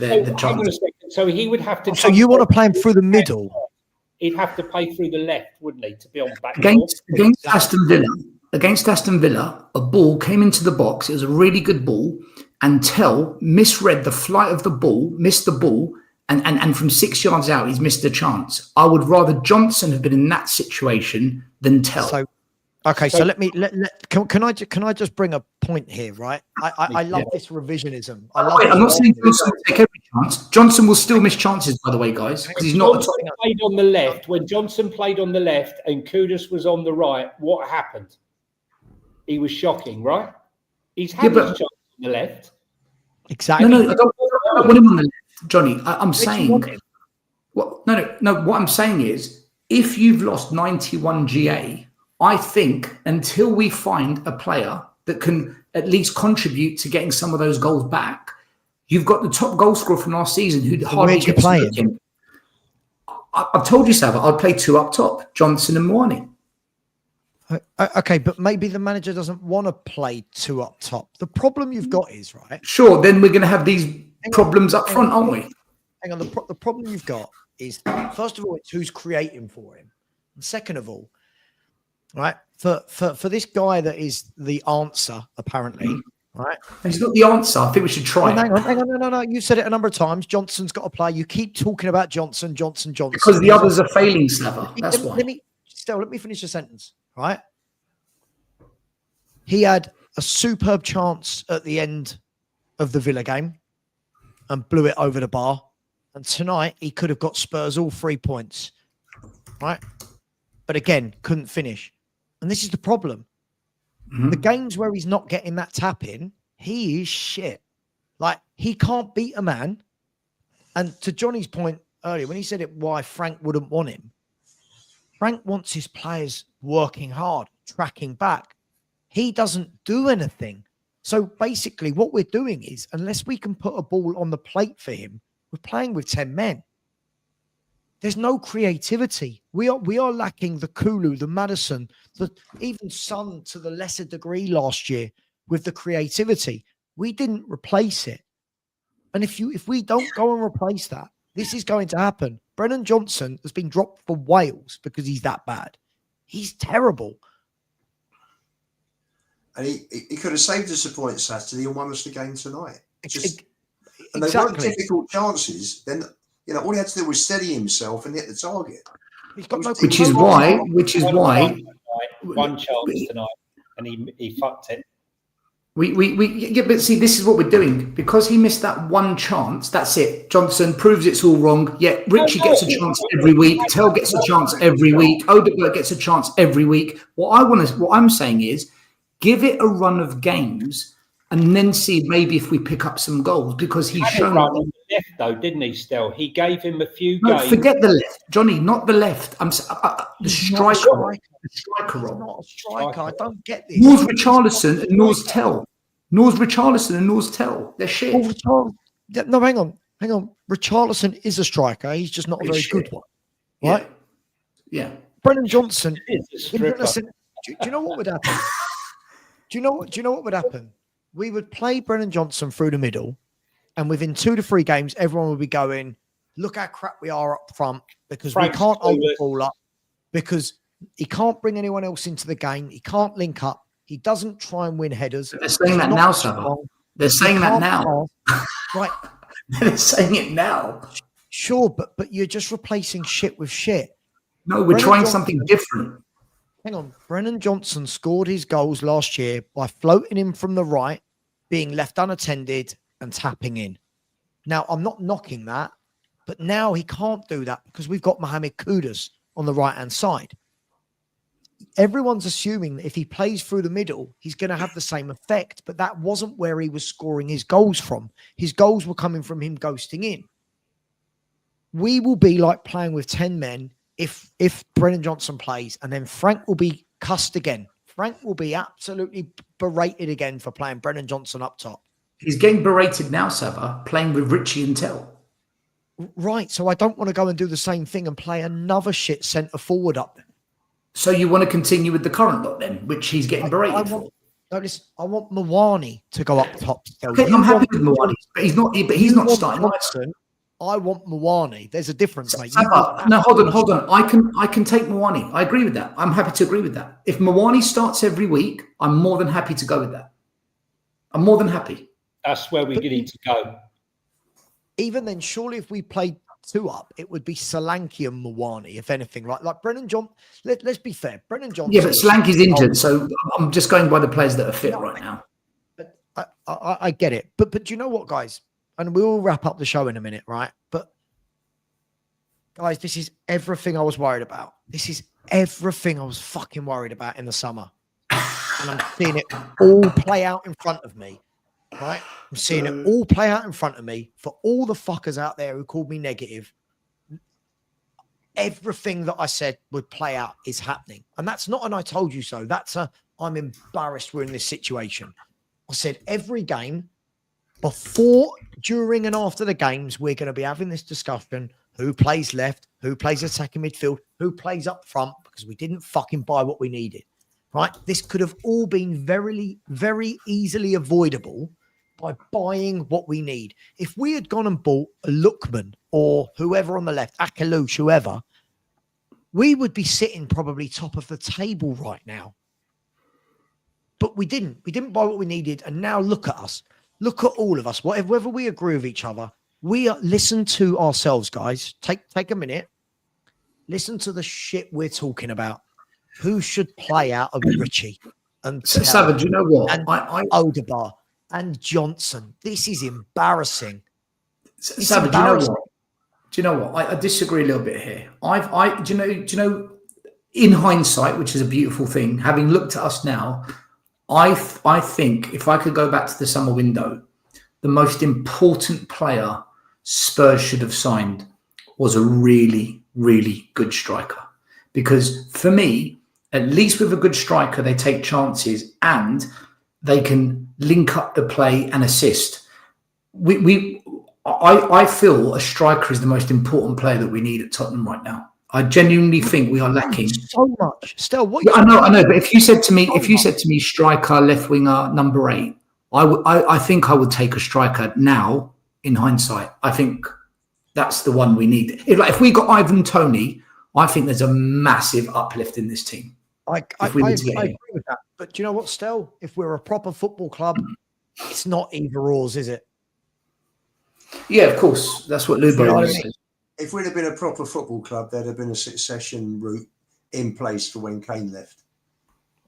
So he would have to... So you want to play him through the middle? He'd have to play through the left, wouldn't he, to be on back against Aston Villa, a ball came into the box. It was a really good ball, and Tell misread the flight of the ball, missed the ball, and from 6 yards out, he's missed a chance. I would rather Johnson have been in that situation than Tell. So can I just bring a point here, right? I love this revisionism. I'm not saying Johnson will take every chance. Johnson will still miss chances, by the way, guys, because he's not. Played on the left. When Johnson played on the left and Kudus was on the right, what happened? He was shocking, right? He's had his chance on the left. Exactly. No, I don't want him on the left, Johnny. I'm saying. What I'm saying is, if you've lost 91 GA. I think until we find a player that can at least contribute to getting some of those goals back, you've got the top goal scorer from last season who'd hardly get playing. I've told you, Sava, I'd play two up top, Johnson and Moani. Okay, but maybe the manager doesn't want to play two up top. The problem you've got is, right? Sure, then we're going to have these problems up front, aren't we? Hang on, the problem you've got is, first of all, it's who's creating for him. And second of all, right, for this guy that is the answer, apparently, right? He's not the answer. I think we should try. Hang on, no. You said it a number of times. Johnson's got to play. You keep talking about Johnson. Because the others are failing, Slava. That's why. Let me finish the sentence, right? He had a superb chance at the end of the Villa game and blew it over the bar. And tonight, he could have got Spurs all 3 points, right? But again, couldn't finish. And this is the problem. The games where he's not getting that tap in, he is shit. Like, he can't beat a man. And to Johnny's point earlier, when he said it, why Frank wouldn't want him, Frank wants his players working hard, tracking back. He doesn't do anything. So basically what we're doing is, unless we can put a ball on the plate for him, we're playing with 10 men. There's no creativity. We are lacking the Kulu, the Madison, even Son to the lesser degree last year with the creativity. We didn't replace it. And if we don't go and replace that, this is going to happen. Brennan Johnson has been dropped for Wales because he's that bad. He's terrible. And he could have saved us a point Saturday and won us the game tonight. And they weren't Exactly. difficult chances. Then, all he had to do was steady himself and hit the target. He's got no Which is why. One chance tonight, and he fucked it. But see, this is what we're doing. Because he missed that one chance, that's it. Johnson proves it's all wrong. Yeah, Richie gets a chance every week. Tell gets a chance every week. Odegaard gets a chance every week. What I'm saying is, give it a run of games and then see maybe if we pick up some goals, because he's shown. Run on the left though, didn't he? Still, he gave him a few games. Forget the left, Johnny. Not the left. I'm the striker. The striker role. Not a striker. I don't get this. Nor's Richarlison and Nor's Tell. Nor's Richarlison and Nor's Tell. They're shit. No, hang on. Richarlison is a striker. He's just not a very good one, right? Yeah. Brennan Johnson. Listen, do you know what would happen? Do you know what would happen? We would play Brennan Johnson through the middle, and within 2 to 3 games, everyone would be going, look how crap we are up front, because we can't hold the ball up, because he can't bring anyone else into the game. He can't link up. He doesn't try and win headers. They're saying that now, Saba. They're saying that now. Right. They're saying it now. Sure, but you're just replacing shit with shit. No, we're trying something different. Hang on. Brennan Johnson scored his goals last year by floating in from the right, being left unattended and tapping in. Now, I'm not knocking that, but now he can't do that because we've got Mohamed Kudus on the right-hand side. Everyone's assuming that if he plays through the middle, he's going to have the same effect, but that wasn't where he was scoring his goals from. His goals were coming from him ghosting in. We will be like playing with 10 men if Brennan Johnson plays, and then Frank will be cussed again. Frank will be absolutely berated again for playing Brennan Johnson up top. He's getting berated now, Saba, playing with Richie and Tell. Right, so I don't want to go and do the same thing and play another shit centre forward up there. So you want to continue with the current lot then, which he's getting berated for? Notice, I want Mawani to go up top. Okay, I'm happy with Mawani, but he's not starting. Johnson, I want Mawani. There's a difference, mate. No, hold on. I can take Mawani. I agree with that. I'm happy to agree with that. If Mawani starts every week, I'm more than happy to go with that. I'm more than happy. That's where we need to go. Even then, surely if we played 2 up, it would be Solanke and Mawani, if anything. Like Brennan Johnson. Let's be fair. Brennan Johnson. Yeah, but Solanke's injured, so I'm just going by the players that are fit right now. But I get it. But do you know what, guys? And we'll wrap up the show in a minute, right? But guys, this is everything I was worried about. This is everything I was fucking worried about in the summer. And I'm seeing it all play out in front of me, right? I'm seeing it all play out in front of me for all the fuckers out there who called me negative. Everything that I said would play out is happening. And that's not an I told you so. That's I'm embarrassed we're in this situation. I said every game, before, during, and after the games, we're going to be having this discussion. Who plays left? Who plays attacking midfield? Who plays up front? Because we didn't fucking buy what we needed, right? This could have all been very, very easily avoidable by buying what we need. If we had gone and bought a Lookman or whoever on the left, Akalouche, whoever, we would be sitting probably top of the table right now. But we didn't. We didn't buy what we needed. And now look at us. Look at all of us, whether we agree with each other, listen to ourselves, guys. Take a minute. Listen to the shit we're talking about. Who should play out of Richie and Savage? You know what? And Odegaard and Johnson. This is embarrassing. Savage, do you know what? I disagree a little bit here. Do you know? In hindsight, which is a beautiful thing, having looked at us now. I think if I could go back to the summer window, the most important player Spurs should have signed was a really, really good striker. Because for me, at least with a good striker, they take chances and they can link up the play and assist. I feel a striker is the most important player that we need at Tottenham right now. I genuinely think we are lacking so much. Still, what? Yeah, I know. But if you said to me, striker, left winger, number 8, I think I would take a striker now. In hindsight, I think that's the one we need. If we got Ivan Toney, I think there's a massive uplift in this team. I agree with that. But do you know what, Stel? If we're a proper football club, it's not either ors, is it? Yeah, of course. That's what Lubo says. If we'd have been a proper football club, there'd have been a succession route in place for when Kane left.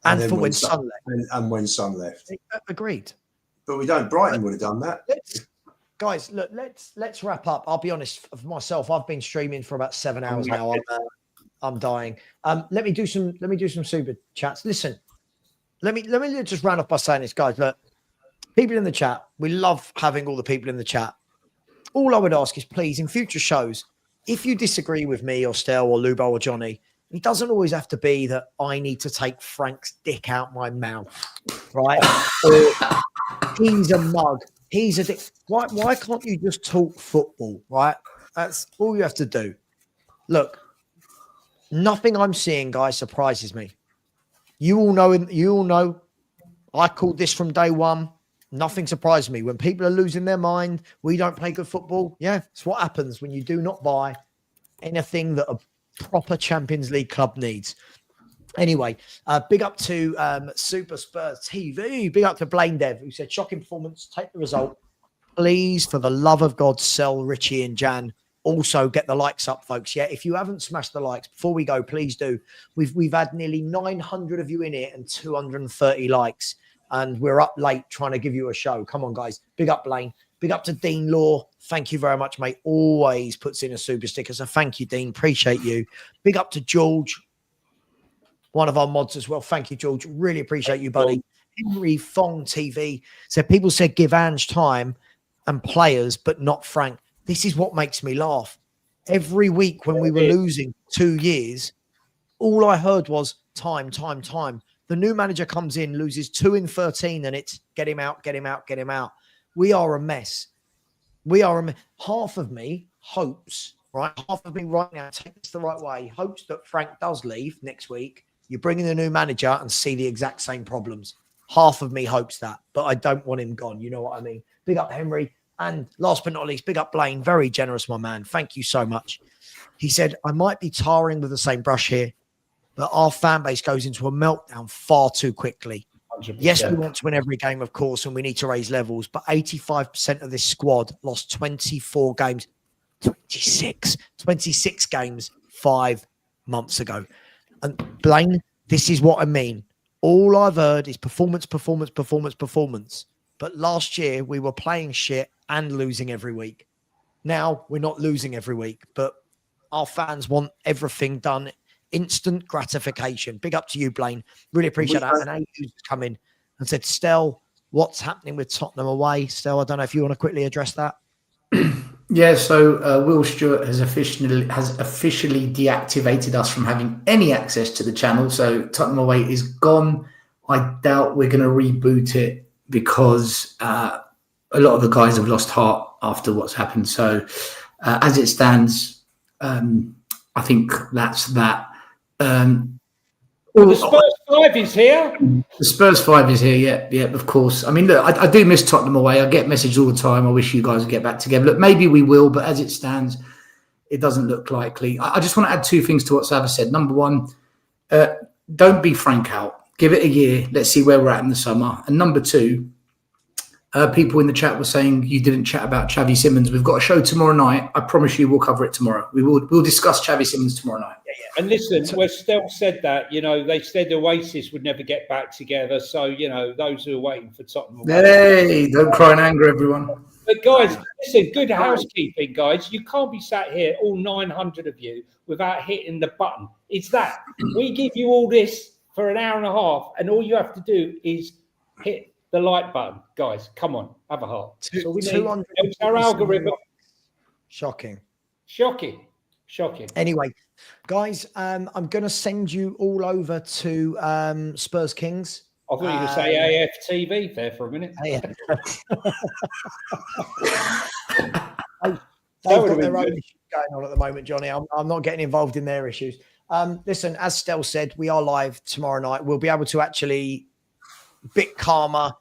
And for when Son left. And when Son left. Agreed. But we don't. Brighton would have done that. Guys, look, let's wrap up. I'll be honest, for myself, I've been streaming for about 7 hours now. I'm dying. Let me do some super chats. Listen, let me just round off by saying this, guys. Look, people in the chat, we love having all the people in the chat. All I would ask is, please, in future shows, if you disagree with me or Stel or Lubo or Johnny, it doesn't always have to be that I need to take Frank's dick out my mouth, right? Or he's a mug. He's a dick. Why can't you just talk football, right? That's all you have to do. Look, nothing I'm seeing, guys, surprises me. You all know I called this from day one. Nothing surprised me. When people are losing their mind, we don't play good football. Yeah, it's what happens when you do not buy anything that a proper Champions League club needs. Anyway, big up to Super Spurs TV. Big up to Blaine Dev, who said, shocking performance, take the result. Please, for the love of God, sell Richie and Jan. Also, get the likes up, folks. Yeah, if you haven't smashed the likes, before we go, please do. We've had nearly 900 of you in here and 230 likes. And we're up late trying to give you a show. Come on, guys. Big up, Blaine. Big up to Dean Law. Thank you very much, mate. Always puts in a super sticker. So thank you, Dean. Appreciate you. Big up to George, one of our mods as well. Thank you, George. Really appreciate you, buddy. Henry Fong TV said, people said give Ange time and players, but not Frank. This is what makes me laugh. Every week when we were losing 2 years, all I heard was time. The new manager comes in, loses 2 in 13, and it's get him out. We are a mess. Half of me hopes, right? Half of me right now, take this the right way, hopes that Frank does leave next week. You bring in a new manager and see the exact same problems. Half of me hopes that, but I don't want him gone. You know what I mean? Big up Henry. And last but not least, big up Blaine. Very generous, my man. Thank you so much. He said, I might be tarring with the same brush here, but our fan base goes into a meltdown far too quickly. 100%. Yes, we want to win every game, of course, and we need to raise levels, but 85% of this squad lost 24 games, 26 games 5 months ago. And Blaine, this is what I mean. All I've heard is performance. But last year we were playing shit and losing every week. Now we're not losing every week, but our fans want everything done. Instant gratification. Big up to you, Blaine. Really appreciate that. And A's come in and said, Stel, what's happening with Tottenham away? Stel, I don't know if you want to quickly address that. Yeah, so Will Stewart has officially deactivated us from having any access to the channel. So Tottenham away is gone. I doubt we're going to reboot it because a lot of the guys have lost heart after what's happened. So as it stands, I think that's that. The Spurs Five is here. The Spurs Five is here, yeah, of course. I mean, look, I do miss Tottenham away. I get messages all the time. I wish you guys would get back together. Look, maybe we will, but as it stands, it doesn't look likely. I just want to add 2 things to what Sava said. Number one, don't be Frank out. Give it a year. Let's see where we're at in the summer. And number 2, people in the chat were saying you didn't chat about Xavi Simons. We've got a show tomorrow night. I promise you we'll cover it tomorrow. We'll discuss Xavi Simons tomorrow night. And listen, where Stel said that, they said Oasis would never get back together. So, those who are waiting for Tottenham. Hey, don't cry in anger, everyone. But guys, listen, good housekeeping, guys. You can't be sat here, all 900 of you, without hitting the button. It's that. We give you all this for an hour and a half, and all you have to do is hit the like button. Guys, come on, have a heart. So we need our algorithm. Shocking. Shocking. Anyway, guys, I'm going to send you all over to Spurs Kings. I thought you were going to say AFTV there for a minute. Yeah. That They've would got have their been own good. issues going on at the moment, Johnny. I'm not getting involved in their issues. Listen, as Stel said, we are live tomorrow night. We'll be able to actually a bit calmer,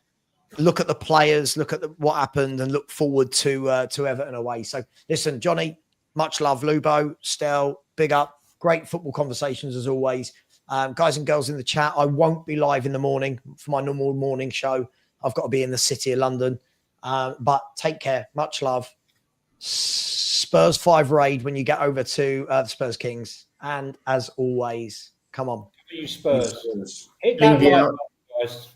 look at the players, look at what happened, and look forward to Everton away. So, listen, Johnny, much love. Lubo, Stel, big up. Great football conversations as always. Guys and girls in the chat, I won't be live in the morning for my normal morning show. I've got to be in the city of London. But take care. Much love. Spurs 5 raid when you get over to the Spurs Kings. And as always, come on. You Spurs. Spurs. Hit that Leave it like out. button, guys.